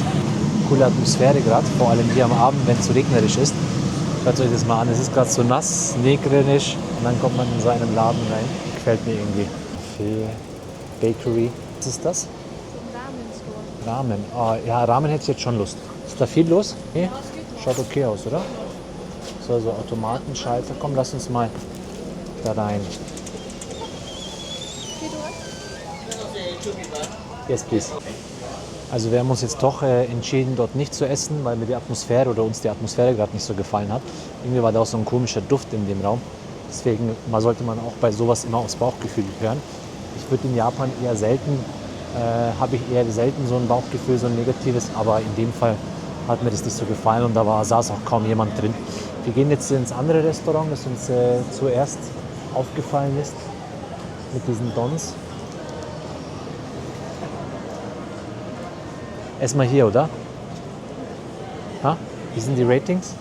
Coole Atmosphäre gerade, vor allem hier am Abend, wenn es so regnerisch ist. Schaut euch das mal an, es ist gerade so nass, negrinisch. Und dann kommt man in so einen Laden rein. Gefällt mir irgendwie. Bakery. Was ist das? Ramen. Oh, ja, Ramen hätte ich jetzt schon Lust. Ist da viel los? Nee? Schaut okay aus, oder? so Automatenschalter. Komm, lass uns mal da rein. Yes, please. Also wir haben uns jetzt doch entschieden, dort nicht zu essen, weil mir die Atmosphäre oder uns die Atmosphäre gerade nicht so gefallen hat. Irgendwie war da auch so ein komischer Duft in dem Raum. Deswegen sollte man auch bei sowas immer aufs Bauchgefühl hören. Ich würde in Japan eher selten, habe ich eher selten so ein Bauchgefühl, so ein negatives, aber in dem Fall hat mir das nicht so gefallen und da saß auch kaum jemand drin. Wir gehen jetzt ins andere Restaurant, das uns zuerst aufgefallen ist, mit diesen Dons. Erstmal hier, oder? Ha? Wie sind die Ratings?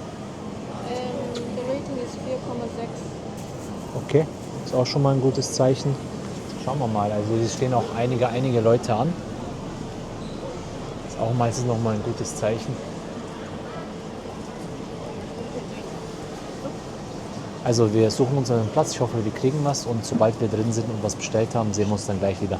Der Rating ist 4,6. Okay, ist auch schon mal ein gutes Zeichen. Schauen wir mal, also hier stehen auch einige Leute an. Ist auch meistens noch mal ein gutes Zeichen. Also wir suchen uns einen Platz, ich hoffe wir kriegen was und sobald wir drin sind und was bestellt haben, sehen wir uns dann gleich wieder.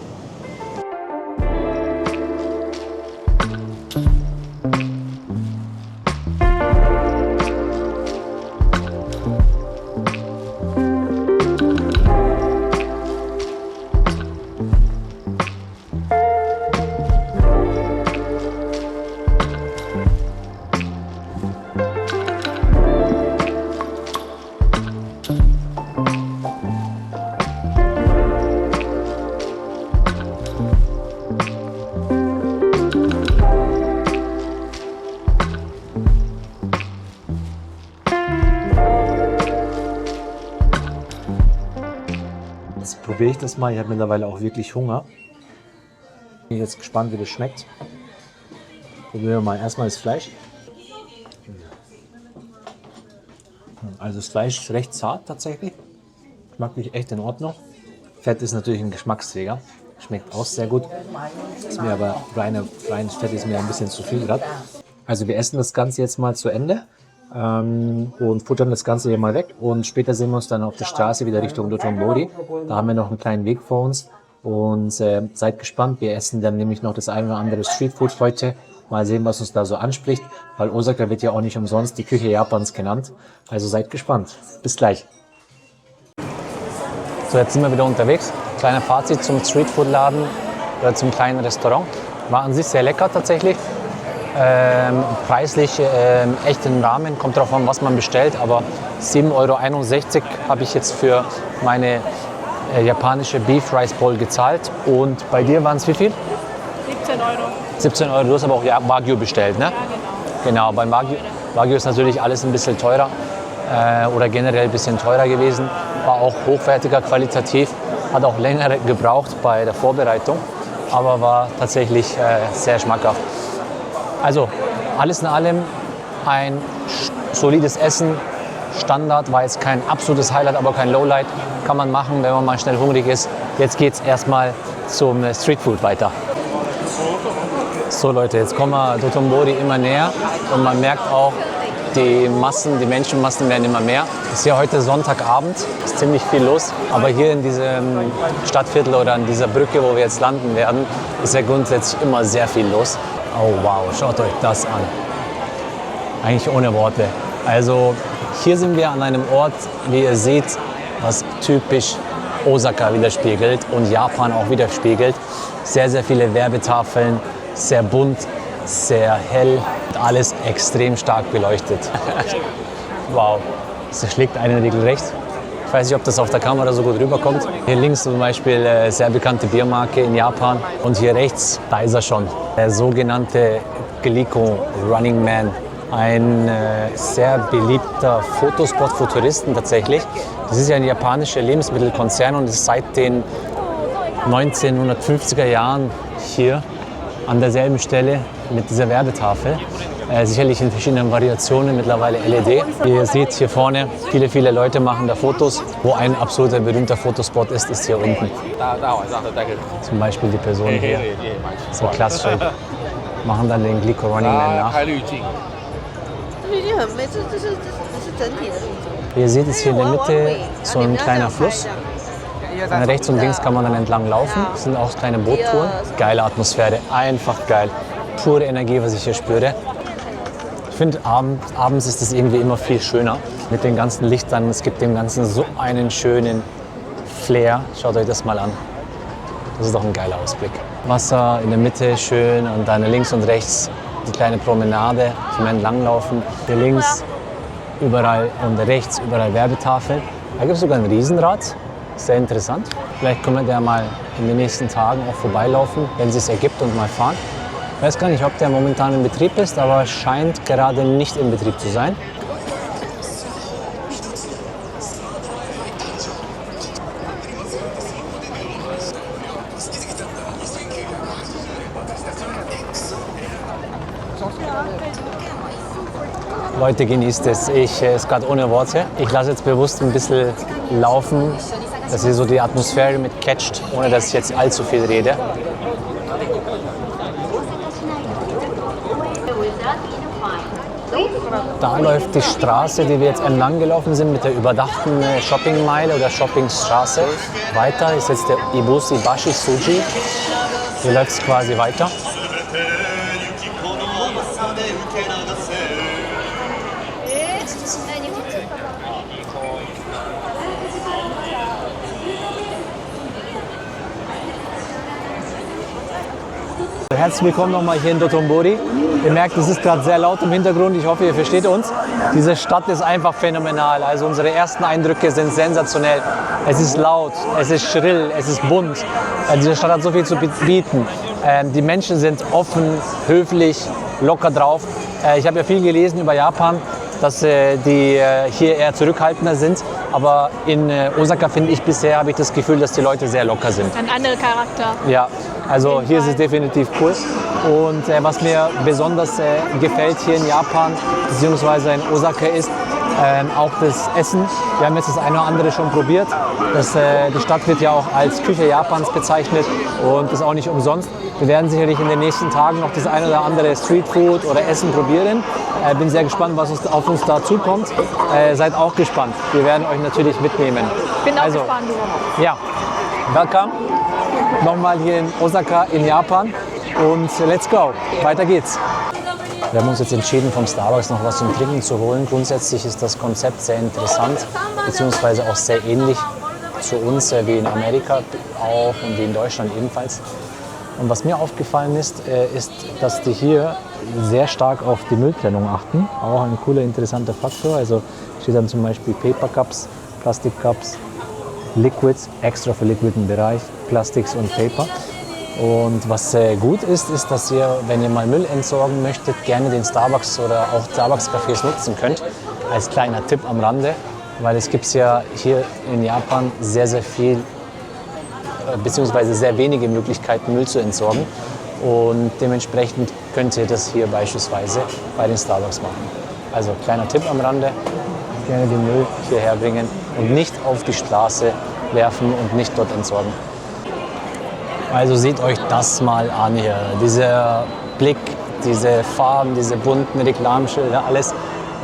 Jetzt probiere ich das mal. Ich habe mittlerweile auch wirklich Hunger. Bin jetzt gespannt, wie das schmeckt. Probieren wir mal erstmal das Fleisch. Also das Fleisch ist recht zart tatsächlich. Geschmacklich echt in Ordnung. Fett ist natürlich ein Geschmacksträger. Schmeckt auch sehr gut. Ist mir aber reines Fett ist mir ein bisschen zu viel gerade. Also wir essen das Ganze jetzt mal zu Ende. Und futtern das Ganze hier mal weg und später sehen wir uns dann auf der Straße wieder Richtung Dotonbori. Da haben wir noch einen kleinen Weg vor uns und seid gespannt. Wir essen dann nämlich noch das eine oder andere Streetfood heute. Mal sehen, was uns da so anspricht, weil Osaka wird ja auch nicht umsonst die Küche Japans genannt. Also seid gespannt. Bis gleich. So, jetzt sind wir wieder unterwegs. Kleiner Fazit zum Streetfood-Laden oder zum kleinen Restaurant. War an sich sehr lecker tatsächlich. Preislich echt im Rahmen, kommt darauf an, was man bestellt, aber 7,61 € habe ich jetzt für meine japanische Beef Rice Bowl gezahlt. Und bei dir waren es wie viel? 17 Euro. 17 Euro, du hast aber auch Wagyu bestellt, ne? Ja, Genau, beim Wagyu ist natürlich alles ein bisschen teurer oder generell ein bisschen teurer gewesen, war auch hochwertiger, qualitativ, hat auch länger gebraucht bei der Vorbereitung, aber war tatsächlich sehr schmackhaft. Also alles in allem ein solides Essen, Standard, war jetzt kein absolutes Highlight, aber kein Lowlight, kann man machen, wenn man mal schnell hungrig ist. Jetzt geht es erstmal zum Streetfood weiter. So Leute, jetzt kommen wir Dotonbori immer näher und man merkt auch, die Menschenmassen werden immer mehr. Es ist ja heute Sonntagabend, ist ziemlich viel los, aber hier in diesem Stadtviertel oder an dieser Brücke, wo wir jetzt landen werden, ist ja grundsätzlich immer sehr viel los. Oh wow, schaut euch das an. Eigentlich ohne Worte. Also hier sind wir an einem Ort, wie ihr seht, was typisch Osaka widerspiegelt und Japan auch widerspiegelt. Sehr, sehr viele Werbetafeln, sehr bunt, sehr hell, alles extrem stark beleuchtet. Wow, das schlägt einen regelrecht. Ich weiß nicht, ob das auf der Kamera so gut rüberkommt. Hier links zum Beispiel sehr bekannte Biermarke in Japan. Und hier rechts, da ist er schon. Der sogenannte Glico Running Man. Ein sehr beliebter Fotospot für Touristen tatsächlich. Das ist ja ein japanischer Lebensmittelkonzern und ist seit den 1950er Jahren hier an derselben Stelle mit dieser Werbetafel. Sicherlich in verschiedenen Variationen, mittlerweile LED. Ihr seht hier vorne, viele Leute machen da Fotos. Wo ein absoluter berühmter Fotospot ist, ist hier unten. Zum Beispiel die Person hier, so klassisch, machen dann den Glico Running Man nach. Ihr seht es hier in der Mitte, so ein kleiner Fluss. Rechts und links kann man dann entlang laufen. Das sind auch kleine Boottouren. Geile Atmosphäre, einfach geil. Pure Energie, was ich hier spüre. Ich finde, abends ist es irgendwie immer viel schöner. mit den ganzen Lichtern. Es gibt dem Ganzen so einen schönen Flair. Schaut euch das mal an. Das ist doch ein geiler Ausblick. Wasser in der Mitte schön und dann links und rechts die kleine Promenade zum Entlanglaufen. Hier links überall und rechts überall Werbetafeln. Da gibt es sogar ein Riesenrad. Sehr interessant. Vielleicht können wir da mal in den nächsten Tagen auch vorbeilaufen, wenn es sich ergibt und mal fahren. Ich weiß gar nicht, ob der momentan in Betrieb ist, aber scheint gerade nicht in Betrieb zu sein. Leute, genießt es. Ich ist gerade ohne Worte. Ich lasse jetzt bewusst ein bisschen laufen, dass ihr so die Atmosphäre mit catcht, ohne dass ich jetzt allzu viel rede. Da läuft die Straße, die wir jetzt entlang gelaufen sind, mit der überdachten Shoppingmeile oder Shoppingstraße weiter. Ist jetzt der Ibushi Suji. Hier läuft es quasi weiter. Herzlich willkommen nochmal hier in Dotonbori. Ihr merkt, es ist gerade sehr laut im Hintergrund. Ich hoffe, ihr versteht uns. Diese Stadt ist einfach phänomenal. Also unsere ersten Eindrücke sind sensationell. Es ist laut, es ist schrill, es ist bunt. Diese Stadt hat so viel zu bieten. Die Menschen sind offen, höflich, locker drauf. Ich habe ja viel gelesen über Japan, dass die hier eher zurückhaltender sind. Aber in Osaka finde ich bisher, habe ich das Gefühl, dass die Leute sehr locker sind. Ein anderer Charakter. Ja, also hier ist es definitiv cool. Und was mir besonders gefällt hier in Japan, beziehungsweise in Osaka, ist auch das Essen. Wir haben jetzt das eine oder andere schon probiert. Die Stadt wird ja auch als Küche Japans bezeichnet und ist auch nicht umsonst. Wir werden sicherlich in den nächsten Tagen noch das eine oder andere Streetfood oder Essen probieren. Bin sehr gespannt, was auf uns da zukommt. Seid auch gespannt. Wir werden euch natürlich mitnehmen. Bin auch gespannt. Ja, welcome. Nochmal hier in Osaka in Japan und let's go. Weiter geht's. Wir haben uns jetzt entschieden, vom Starbucks noch was zum Trinken zu holen. Grundsätzlich ist das Konzept sehr interessant, beziehungsweise auch sehr ähnlich zu uns wie in Amerika auch und wie in Deutschland ebenfalls. Und was mir aufgefallen ist, ist, dass die hier sehr stark auf die Mülltrennung achten. Auch ein cooler, interessanter Faktor. Also steht dann zum Beispiel Paper Cups, Plastic Cups, Liquids, extra für liquiden Bereich, Plastics und Paper. Und was gut ist, ist, dass ihr, wenn ihr mal Müll entsorgen möchtet, gerne den Starbucks oder auch Starbucks-Cafés nutzen könnt. Als kleiner Tipp am Rande, weil es gibt ja hier in Japan sehr, sehr viel, beziehungsweise sehr wenige Möglichkeiten, Müll zu entsorgen. Und dementsprechend könnt ihr das hier beispielsweise bei den Starbucks machen. Also kleiner Tipp am Rande, gerne den Müll hierher bringen und nicht auf die Straße werfen und nicht dort entsorgen. Also seht euch das mal an hier, dieser Blick, diese Farben, diese bunten Reklamschilder, alles.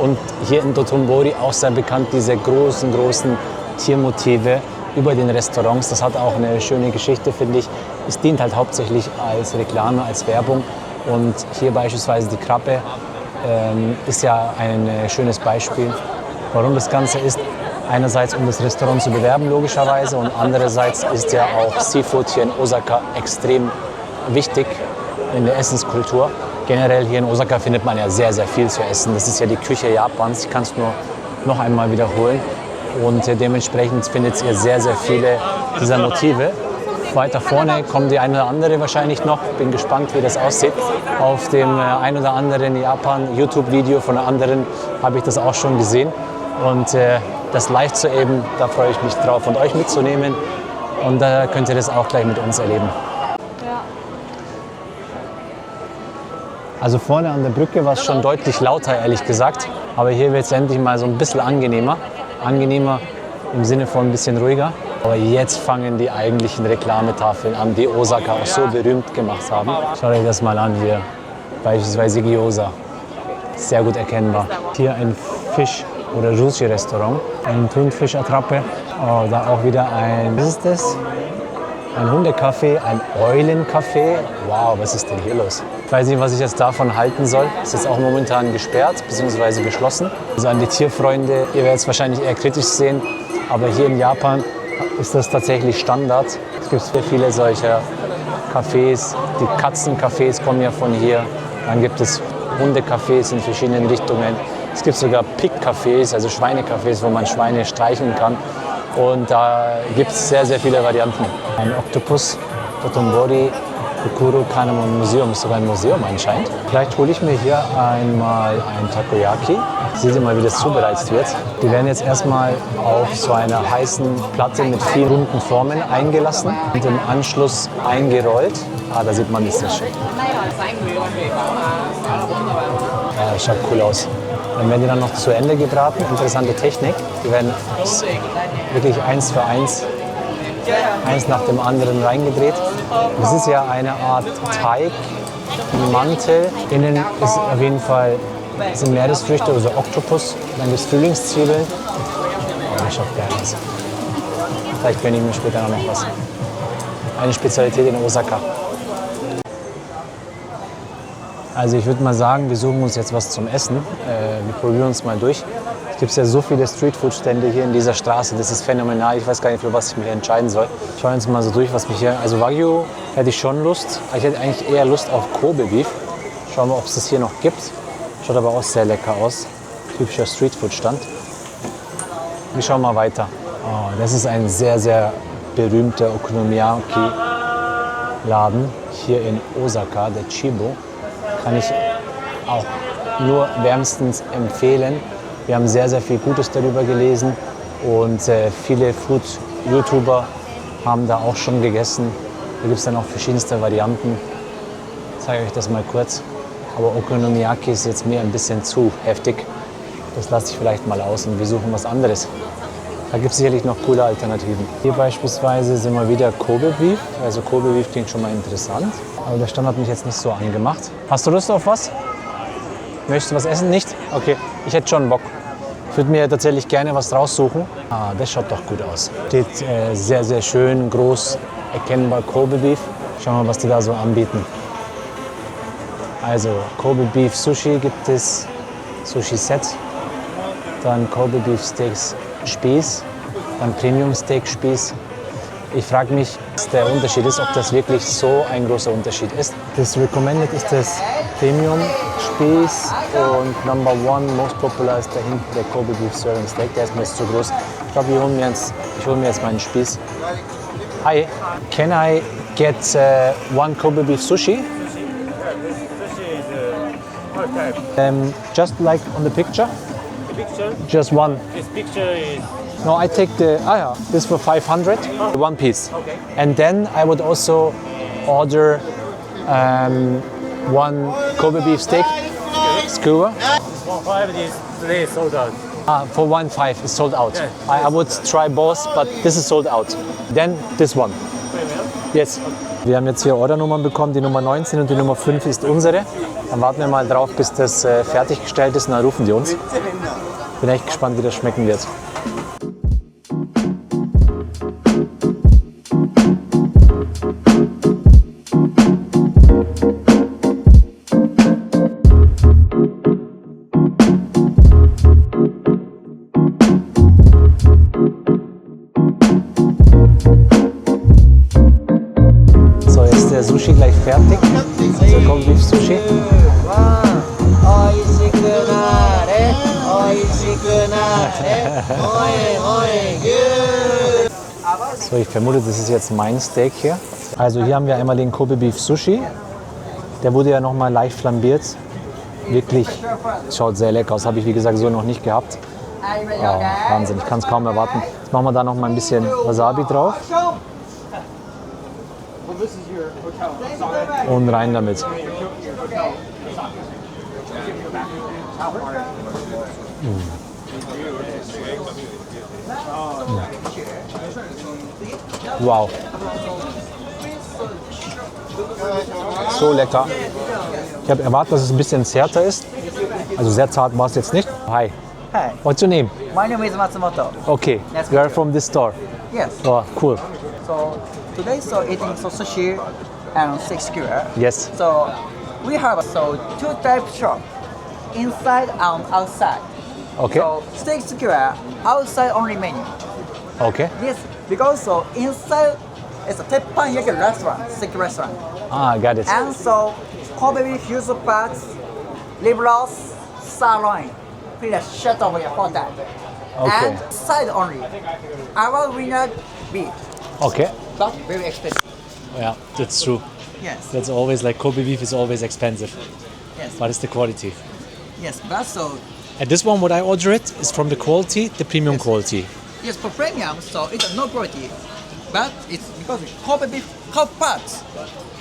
Und hier in Dotonbori auch sehr bekannt, diese großen Tiermotive über den Restaurants. Das hat auch eine schöne Geschichte, finde ich. Es dient halt hauptsächlich als Reklame, als Werbung. Und hier beispielsweise die Krabbe ist ja ein schönes Beispiel, warum das Ganze ist. Einerseits, um das Restaurant zu bewerben, logischerweise, und andererseits ist ja auch Seafood hier in Osaka extrem wichtig in der Essenskultur. Generell hier in Osaka findet man ja sehr, sehr viel zu essen. Das ist ja die Küche Japans, ich kann es nur noch einmal wiederholen. Und dementsprechend findet ihr sehr, sehr viele dieser Motive. Weiter vorne kommt die eine oder andere wahrscheinlich noch. Bin gespannt, wie das aussieht. Auf dem ein oder anderen Japan-YouTube-Video von anderen habe ich das auch schon gesehen. Und das live zu erleben, da freue ich mich drauf und euch mitzunehmen. Und da könnt ihr das auch gleich mit uns erleben. Ja. Also vorne an der Brücke war es schon deutlich lauter, ehrlich gesagt. Aber hier wird es endlich mal so ein bisschen angenehmer. Angenehmer im Sinne von ein bisschen ruhiger. Aber jetzt fangen die eigentlichen Reklametafeln an, die Osaka auch so berühmt gemacht haben. Schaut euch das mal an hier. Beispielsweise Gyoza. Sehr gut erkennbar. Hier ein Fisch- oder Sushi-Restaurant. Eine Thunfischattrappe. Oh, da auch wieder ein, was ist das? Ein Hundekaffee, ein Eulenkaffee. Wow, was ist denn hier los? Ich weiß nicht, was ich jetzt davon halten soll. Ist jetzt auch momentan gesperrt bzw. geschlossen. Also an die Tierfreunde, ihr werdet es wahrscheinlich eher kritisch sehen, aber hier in Japan ist das tatsächlich Standard. Es gibt sehr viele solcher Cafés. Die Katzencafés kommen ja von hier. Dann gibt es Hundecafés in verschiedenen Richtungen. Es gibt sogar Pig-Cafés, also Schweinecafés, wo man Schweine streicheln kann. Und da gibt es sehr, sehr viele Varianten. Ein Oktopus, Dotonbori, Kokoro Kanamon Museum, ist sogar ein Museum anscheinend. Vielleicht hole ich mir hier einmal ein Takoyaki. Seht ihr mal, wie das zubereitet wird. Die werden jetzt erstmal auf so einer heißen Platte mit vielen runden Formen eingelassen und im Anschluss eingerollt. Ah, da sieht man das nicht schön. Ja, das schaut cool aus. Dann werden die dann noch zu Ende gebraten. Interessante Technik. Die werden wirklich eins für eins nach dem anderen reingedreht. Das ist ja eine Art Teigmantel. Innen ist auf jeden Fall sind Meeresfrüchte, also Oktopus. Dann gibt es Frühlingszwiebeln. Oh, das schaut geil aus. Vielleicht gönne ich mir später noch was. Eine Spezialität in Osaka. Also ich würde mal sagen, wir suchen uns jetzt was zum Essen. Wir probieren uns mal durch. Es gibt ja so viele Streetfood-Stände hier in dieser Straße. Das ist phänomenal. Ich weiß gar nicht, für was ich mich entscheiden soll. Schauen wir uns mal so durch, was mich hier... Also Wagyu hätte ich schon Lust. Ich hätte eigentlich eher Lust auf Kobe-Beef. Schauen wir, ob es das hier noch gibt. Schaut aber auch sehr lecker aus. Typischer Streetfood-Stand. Wir schauen mal weiter. Oh, das ist ein sehr, sehr berühmter Okonomiyaki-Laden hier in Osaka, der Chibo. Kann ich auch nur wärmstens empfehlen. Wir haben sehr, sehr viel Gutes darüber gelesen und viele Food-YouTuber haben da auch schon gegessen. Da gibt es dann auch verschiedenste Varianten. Ich zeige euch das mal kurz. Aber Okonomiyaki ist jetzt mir ein bisschen zu heftig. Das lasse ich vielleicht mal aus und wir suchen was anderes. Da gibt es sicherlich noch coole Alternativen. Hier beispielsweise sind wir wieder Kobe Beef. Also Kobe Beef klingt schon mal interessant. Aber der Stand hat mich jetzt nicht so angemacht. Hast du Lust auf was? Möchtest du was essen? Nicht? Okay, ich hätte schon Bock. Ich würde mir tatsächlich gerne was raussuchen. Ah, das schaut doch gut aus. Steht sehr, sehr schön, groß, erkennbar Kobe Beef. Schauen wir mal, was die da so anbieten. Also Kobe Beef Sushi gibt es, Sushi Set. Dann Kobe Beef Steaks Spieß, dann Premium Steak Spieß. Ich frage mich, was der Unterschied ist, ob das wirklich so ein großer Unterschied ist. Das Recommended ist das Premium Spieß und Number One, most popular ist dahinter der Kobe Beef Serving Steak. Der ist mir jetzt zu groß. Ich glaube, ich hole mir jetzt meinen Spieß. Hi, can I get one Kobe Beef Sushi? Just like on the picture? Just one. This picture is No, I take this for 500, one piece. okay. And then I would also order one Kobe beef steak, skewer. 1.5 is today sold out. For 1.5 it's sold out. Yeah. I would try both, but this is sold out. Then this one. Yes. Wir haben jetzt hier Ordernummern bekommen, die Nummer 19 und die Nummer 5 ist unsere. Dann warten wir mal drauf, bis das fertiggestellt ist und dann rufen die uns. Bin echt gespannt, wie das schmecken wird. So, jetzt ist der Sushi gleich fertig. Also Kobe Beef Sushi. So, ich vermute, das ist jetzt mein Steak hier. Also hier haben wir einmal den Kobe Beef Sushi. Der wurde ja nochmal leicht flambiert. Wirklich, schaut sehr lecker aus. Habe ich wie gesagt so noch nicht gehabt. Oh, Wahnsinn, ich kann es kaum erwarten. Jetzt machen wir da noch mal ein bisschen Wasabi drauf. Und rein damit. Wow. So lecker. Ich habe erwartet, dass es ein bisschen zärter ist. Also sehr zart war es jetzt nicht. Hi. Hi, What's your name? my name is Matsumoto. Okay. Nice to You are meet you. from this store. Yes. Oh, cool. So today so eating so sushi and steak skewer. Yes. So we have so two types shop, inside and outside. Okay. So steak skewer outside only menu. Okay. Yes, because so inside it's a teppanyaki restaurant, steak restaurant. Ah, got it. And so Kobe beef user parts, liver loss, sirloin, filet shut over here for that. Okay. And side only. Our winner beef, Okay. but very expensive. Yeah, that's true. Yes. That's always like Kobe beef is always expensive, Yes. but it's the quality. Yes, but so And this one, what I order it is from the quality, the premium quality. yes for premium, so it's no quality, but it's because it's Kobe beef cup parts.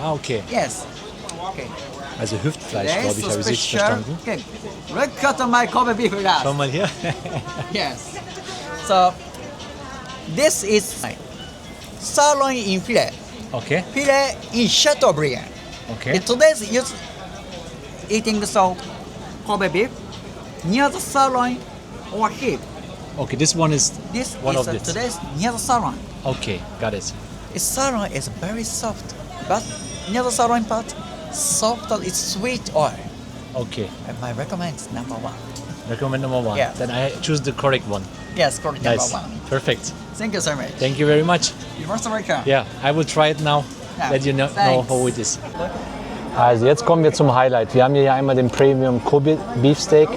Ah, okay. Yes. Okay. Also Hüftfleisch, There's glaube ich, so habe ich richtig special. verstanden. Okay. Look at my Kobe beef with us. Schau mal hier. Yes. So this is sirloin in filet, Okay, filet in Chateaubriand. okay. Today's use eating so Kobe beef near the sirloin or hip. Okay, this one is This one is of this. today's near the sirloin. Okay, got it. Its sirloin is very soft, but near the sirloin part, soft and it's sweet oil. Okay, And my recommend is number one. recommend number one. Yeah. Then I choose the correct one. Yes, correct Nice, number one. perfect. Thank you so much. Thank you very much. You're most welcome. Yeah, I will try it now. Yeah, Let you know thanks. how it is. Also jetzt kommen wir zum Highlight. Wir haben hier einmal den Premium Kobe Beefsteak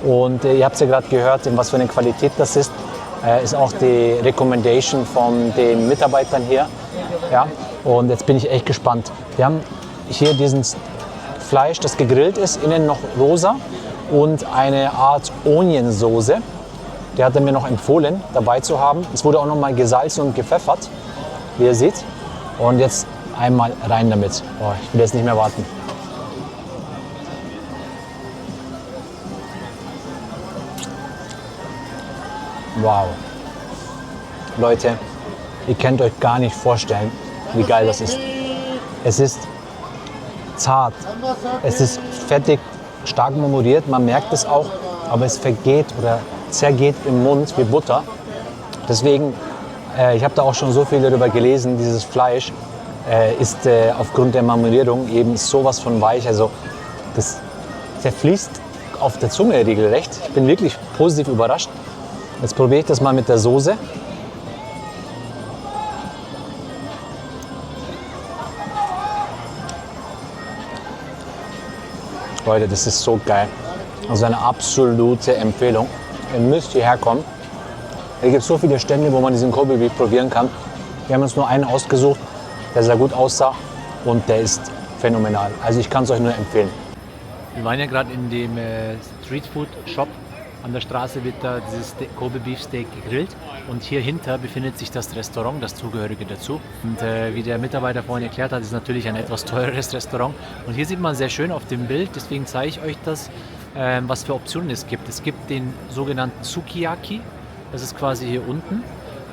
und ihr habt es ja gerade gehört, in was für eine Qualität das ist. Ist auch die Recommendation von den Mitarbeitern hier. Ja, und jetzt bin ich echt gespannt. Wir haben hier dieses Fleisch, das gegrillt ist, innen noch rosa und eine Art Onion-Soße. Der hat er mir noch empfohlen, dabei zu haben. Es wurde auch noch mal gesalzen und gepfeffert, wie ihr seht. Und jetzt einmal rein damit. Oh, ich will jetzt nicht mehr warten. Wow. Leute, ihr könnt euch gar nicht vorstellen, wie geil das ist. Es ist zart, es ist fettig, stark marmoriert, man merkt es auch, aber es vergeht oder zergeht im Mund wie Butter. Deswegen, ich habe da auch schon so viel darüber gelesen, dieses Fleisch ist aufgrund der Marmorierung eben sowas von weich. Also das zerfließt auf der Zunge regelrecht. Ich bin wirklich positiv überrascht. Jetzt probiere ich das mal mit der Soße. Leute, das ist so geil. Also eine absolute Empfehlung. Ihr müsst hierher kommen. Hier gibt es so viele Stände, wo man diesen Kobe Beef probieren kann. Wir haben uns nur einen ausgesucht, der sehr gut aussah und der ist phänomenal. Also ich kann es euch nur empfehlen. Wir waren ja gerade in dem Streetfood-Shop. An der Straße wird da dieses Kobe Beef Steak gegrillt und hier hinter befindet sich das Restaurant, das zugehörige dazu. Und wie der Mitarbeiter vorhin erklärt hat, ist natürlich ein etwas teureres Restaurant. Und hier sieht man sehr schön auf dem Bild, deswegen zeige ich euch das, was für Optionen es gibt. Es gibt den sogenannten Sukiyaki, das ist quasi hier unten.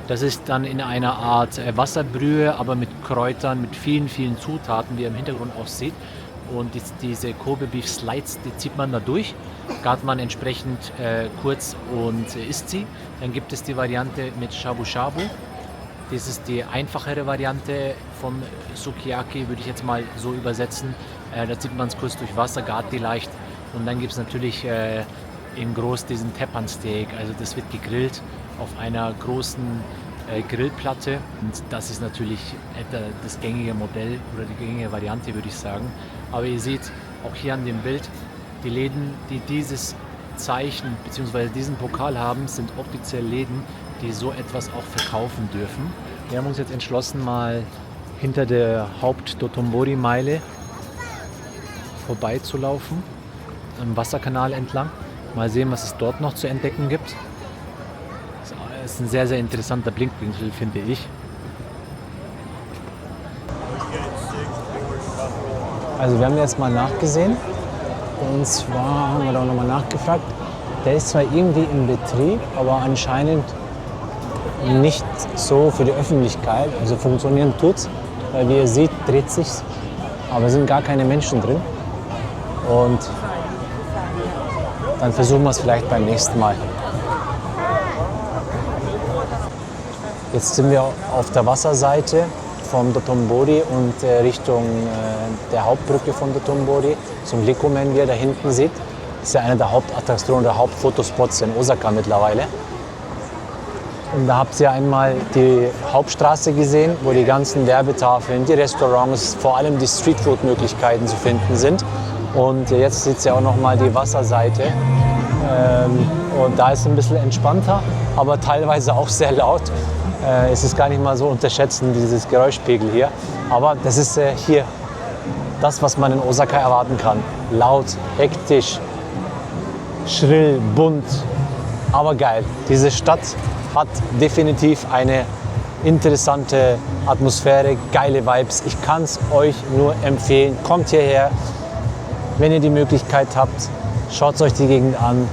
Das ist dann in einer Art Wasserbrühe, aber mit Kräutern, mit vielen, vielen Zutaten, wie ihr im Hintergrund auch seht. Und diese Kobe Beef Slides, die zieht man da durch, gart man entsprechend kurz und isst sie. Dann gibt es die Variante mit Shabu Shabu. Das ist die einfachere Variante vom Sukiyaki, würde ich jetzt mal so übersetzen. Da zieht man es kurz durch Wasser, gart die leicht. Und dann gibt es natürlich in groß diesen Teppan Steak. Also das wird gegrillt auf einer großen Grillplatte. Und das ist natürlich das gängige Modell oder die gängige Variante, würde ich sagen. Aber ihr seht auch hier an dem Bild, die Läden, die dieses Zeichen bzw. diesen Pokal haben, sind offiziell Läden, die so etwas auch verkaufen dürfen. Wir haben uns jetzt entschlossen, mal hinter der Haupt-Dotonbori-Meile vorbeizulaufen, am Wasserkanal entlang. Mal sehen, was es dort noch zu entdecken gibt. Das ist ein sehr, sehr interessanter Blickwinkel, finde ich. Also wir haben jetzt mal nachgesehen. Und zwar haben wir da nochmal nachgefragt. Der ist zwar irgendwie in Betrieb, aber anscheinend nicht so für die Öffentlichkeit. Also funktionieren tut's, weil wie ihr seht, dreht sich's. Aber es sind gar keine Menschen drin. Und dann versuchen wir es vielleicht beim nächsten Mal. Jetzt sind wir auf der Wasserseite vom Dotonbori und Richtung der Hauptbrücke von Dotonbori zum Glicomen, wie ihr da hinten seht. Das ist ja eine der Hauptattraktionen, der Hauptfotospots in Osaka mittlerweile. Und da habt ihr einmal die Hauptstraße gesehen, wo die ganzen Werbetafeln, die Restaurants, vor allem die Streetfood-Möglichkeiten zu finden sind. Und jetzt seht ihr auch noch mal die Wasserseite. Und da ist es ein bisschen entspannter, aber teilweise auch sehr laut. Es ist gar nicht mal so unterschätzen, dieses Geräuschpegel hier. Aber das ist hier das, was man in Osaka erwarten kann. Laut, hektisch, schrill, bunt, aber geil. Diese Stadt hat definitiv eine interessante Atmosphäre, geile Vibes. Ich kann es euch nur empfehlen. Kommt hierher, wenn ihr die Möglichkeit habt. Schaut euch die Gegend an,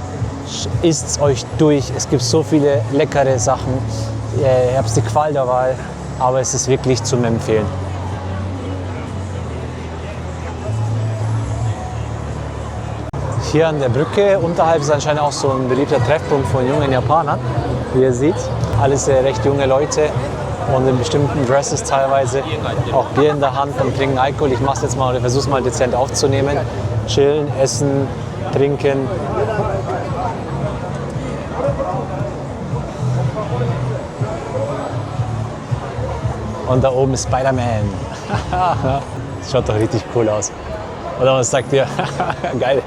isst es euch durch. Es gibt so viele leckere Sachen. Ihr habt die Qual der Wahl, aber es ist wirklich zum Empfehlen. Hier an der Brücke unterhalb ist anscheinend auch so ein beliebter Treffpunkt von jungen Japanern. Wie ihr seht, alles recht junge Leute und in bestimmten Dresses teilweise. Auch Bier in der Hand und trinken Alkohol. Ich mache es jetzt mal oder versuche es mal dezent aufzunehmen. Chillen, essen, trinken. Und da oben ist Spider-Man. Das schaut doch richtig cool aus. Oder was sagt ihr? Geil.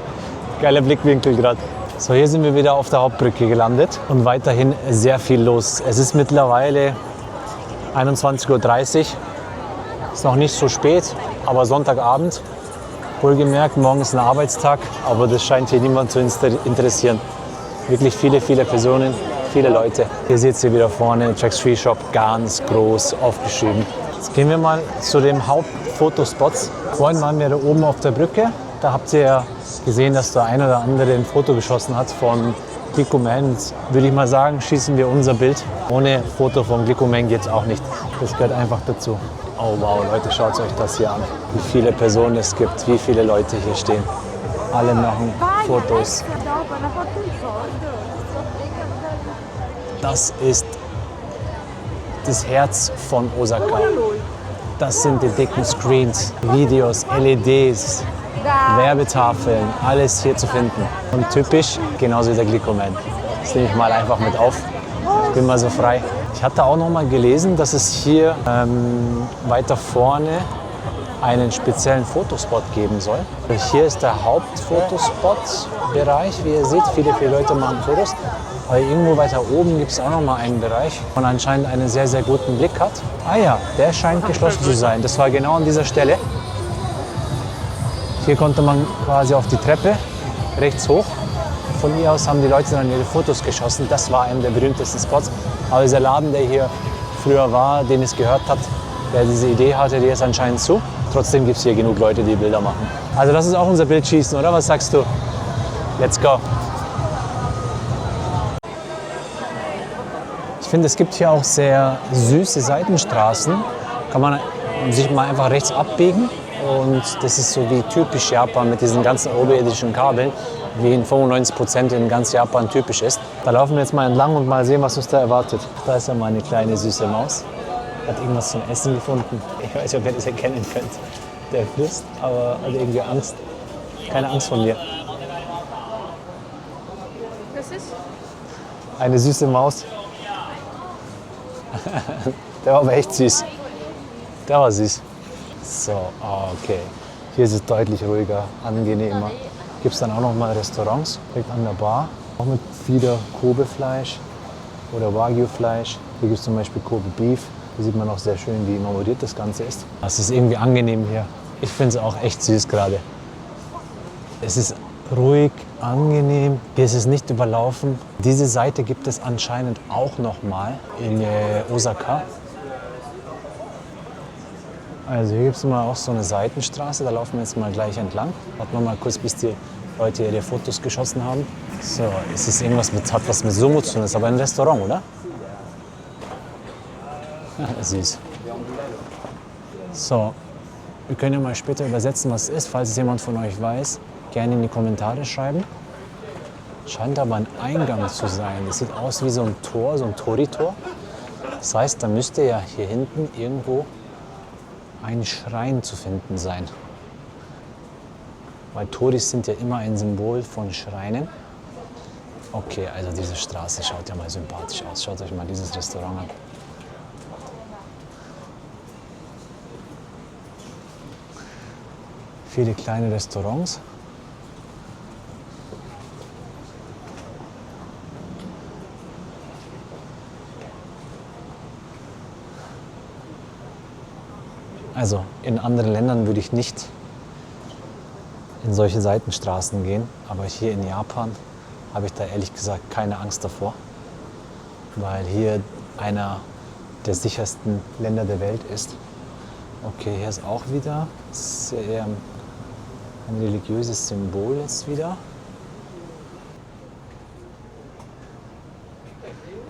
Geiler Blickwinkel gerade. So, hier sind wir wieder auf der Hauptbrücke gelandet und weiterhin sehr viel los. Es ist mittlerweile 21:30 Uhr. Ist noch nicht so spät, aber Sonntagabend. Wohlgemerkt, morgen ist ein Arbeitstag, aber das scheint hier niemand zu interessieren. Wirklich viele Personen, viele Leute. Hier seht ihr wieder vorne, Jack's Free Shop, ganz groß aufgeschrieben. Jetzt gehen wir mal zu dem Hauptfotospots. Vorhin waren wir da oben auf der Brücke. Da habt ihr ja gesehen, dass der ein oder andere ein Foto geschossen hat von Glicomen. Jetzt würde ich mal sagen, schießen wir unser Bild. Ohne Foto von Glicomen geht es auch nicht. Das gehört einfach dazu. Oh wow, Leute, schaut euch das hier an. Wie viele Personen es gibt, wie viele Leute hier stehen. Alle machen Fotos. Das ist das Herz von Osaka. Das sind die dicken Screens, Videos, LEDs, Werbetafeln, alles hier zu finden. Und typisch, genauso wie der Glicomen. Das nehme ich mal einfach mit auf. Ich bin mal so frei. Ich hatte auch noch mal gelesen, dass es hier weiter vorne einen speziellen Fotospot geben soll. Hier ist der Hauptfotospot-Bereich, wie ihr seht. Viele Leute machen Fotos. Aber irgendwo weiter oben gibt es auch noch mal einen Bereich, wo man anscheinend einen sehr guten Blick hat. Ah ja, der scheint geschlossen zu sein. Das war genau an dieser Stelle. Hier konnte man quasi auf die Treppe rechts hoch. Von hier aus haben die Leute dann ihre Fotos geschossen. Das war einer der berühmtesten Spots. Aber dieser Laden, der hier früher war, den es gehört hat, der diese Idee hatte, der ist anscheinend zu. Trotzdem gibt es hier genug Leute, die Bilder machen. Also das ist auch unser Bildschießen, oder? Was sagst du? Let's go! Ich finde, es gibt hier auch sehr süße Seitenstraßen. Kann man sich mal einfach rechts abbiegen. Und das ist so wie typisch Japan mit diesen ganzen oberirdischen Kabeln, wie in 95% in ganz Japan typisch ist. Da laufen wir jetzt mal entlang und mal sehen, was uns da erwartet. Da ist ja mal eine kleine süße Maus. Hat irgendwas zum Essen gefunden. Ich weiß nicht, ob ihr das erkennen könnt. Der frisst, aber hat irgendwie Angst. Keine Angst vor mir. Das ist? Eine süße Maus. Der war aber echt süß. Der war süß. So, okay. Hier ist es deutlich ruhiger, angenehmer. Gibt es dann auch noch mal Restaurants direkt an der Bar. Auch mit wieder Kobe-Fleisch oder Wagyu-Fleisch. Hier gibt es zum Beispiel Kobe Beef. Hier sieht man auch sehr schön, wie marmoriert das Ganze ist. Es ist irgendwie angenehm hier. Ich finde es auch echt süß gerade. Es ist ruhig, angenehm. Hier ist es nicht überlaufen. Diese Seite gibt es anscheinend auch noch mal in Osaka. Also hier gibt es mal auch so eine Seitenstraße, da laufen wir jetzt mal gleich entlang. Warten wir mal kurz, bis die Leute ihre Fotos geschossen haben. So, es ist irgendwas hat was mit Sumo zu tun, das ist aber ein Restaurant, oder? Süß. So, wir können ja mal später übersetzen, was es ist, falls es jemand von euch weiß. Gerne in die Kommentare schreiben. Scheint aber ein Eingang zu sein. Das sieht aus wie so ein Tor, so ein Tori-Tor. Das heißt, da müsste ja hier hinten irgendwo ein Schrein zu finden sein. Weil Toris sind ja immer ein Symbol von Schreinen. Okay, also diese Straße schaut ja mal sympathisch aus. Schaut euch mal dieses Restaurant an. Viele kleine Restaurants. Also in anderen Ländern würde ich nicht in solche Seitenstraßen gehen, aber hier in Japan habe ich da ehrlich gesagt keine Angst davor, weil hier einer der sichersten Länder der Welt ist. Okay, hier ist auch wieder sehr ein religiöses Symbol jetzt wieder.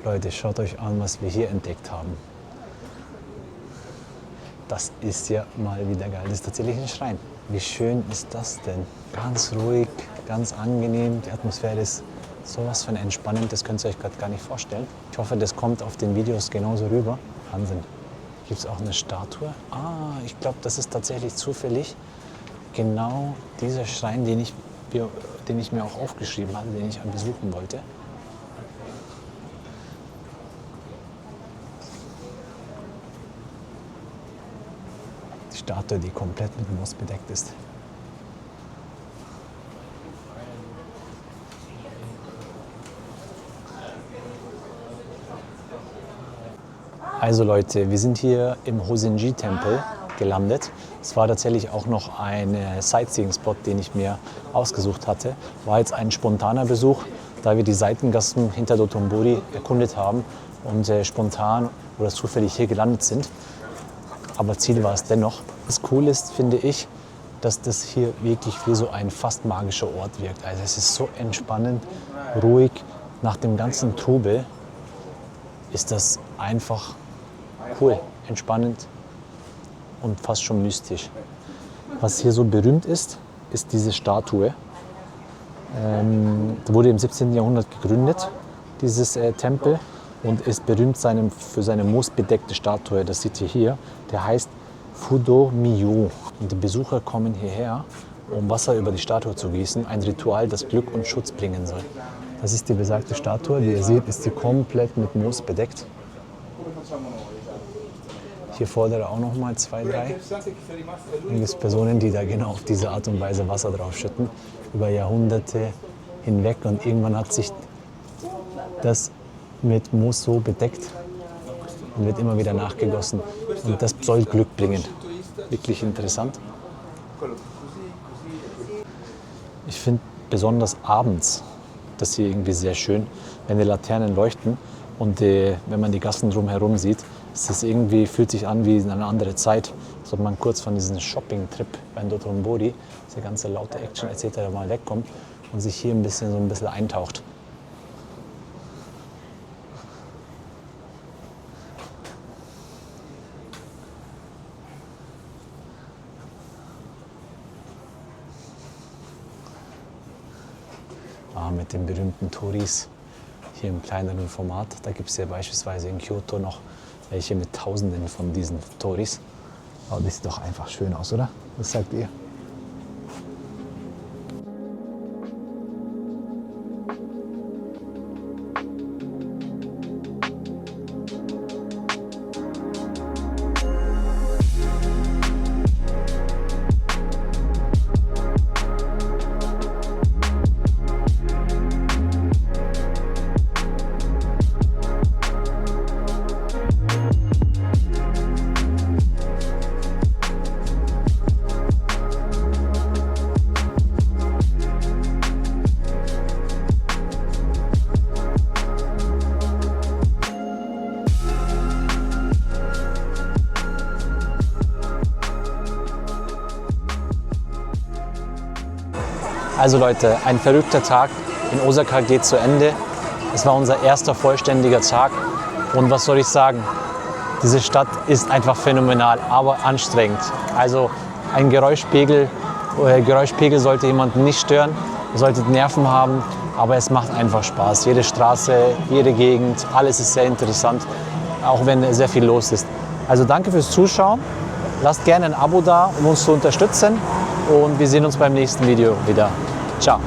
Leute, schaut euch an, was wir hier entdeckt haben. Das ist ja mal wieder geil. Das ist tatsächlich ein Schrein. Wie schön ist das denn? Ganz ruhig, ganz angenehm. Die Atmosphäre ist sowas von entspannend, das könnt ihr euch gerade gar nicht vorstellen. Ich hoffe, das kommt auf den Videos genauso rüber. Wahnsinn. Gibt es auch eine Statue? Ah, ich glaube, das ist tatsächlich zufällig genau dieser Schrein, den ich mir auch aufgeschrieben hatte, den ich besuchen wollte. Die Statue, die komplett mit Moos bedeckt ist. Also Leute, wir sind hier im Hosenji-Tempel gelandet. Es war tatsächlich auch noch ein Sightseeing-Spot, den ich mir ausgesucht hatte. War jetzt ein spontaner Besuch, da wir die Seitengassen hinter Dotonbori erkundet haben und spontan oder zufällig hier gelandet sind. Aber Ziel war es dennoch. Das Coole ist, finde ich, dass das hier wirklich wie so ein fast magischer Ort wirkt. Also es ist so entspannend, ruhig. Nach dem ganzen Trubel ist das einfach cool, entspannend und fast schon mystisch. Was hier so berühmt ist, ist diese Statue. Wurde im 17. Jahrhundert gegründet, dieses Tempel, und ist berühmt für seine moosbedeckte Statue. Das seht ihr hier. Der heißt Fudo Myo. Und die Besucher kommen hierher, um Wasser über die Statue zu gießen. Ein Ritual, das Glück und Schutz bringen soll. Das ist die besagte Statue. Wie ihr seht, ist sie komplett mit Moos bedeckt. Hier fordere auch noch mal 2, 3 Personen, die da genau auf diese Art und Weise Wasser drauf schütten, über Jahrhunderte hinweg. Und irgendwann hat sich das mit Moos so bedeckt und wird immer wieder nachgegossen. Und das soll Glück bringen. Wirklich interessant. Ich finde besonders abends das hier irgendwie sehr schön, wenn die Laternen leuchten und wenn man die Gassen drumherum sieht. Es irgendwie, fühlt sich an wie in eine andere Zeit, als ob man kurz von diesem Shopping-Trip bei Dotonbori, diese ganze laute Action etc. mal wegkommt und sich hier so ein bisschen eintaucht. Mit den berühmten Toris hier im kleineren Format. Da gibt es ja beispielsweise in Kyoto noch welche mit Tausenden von diesen Toris. Aber das sieht doch einfach schön aus, oder? Was sagt ihr? Also Leute, ein verrückter Tag in Osaka geht zu Ende. Es war unser erster vollständiger Tag. Und was soll ich sagen? Diese Stadt ist einfach phänomenal, aber anstrengend. Also ein Geräuschpegel sollte jemanden nicht stören. Ihr solltet Nerven haben, aber es macht einfach Spaß. Jede Straße, jede Gegend, alles ist sehr interessant, auch wenn sehr viel los ist. Also danke fürs Zuschauen. Lasst gerne ein Abo da, um uns zu unterstützen. Und wir sehen uns beim nächsten Video wieder. Ciao.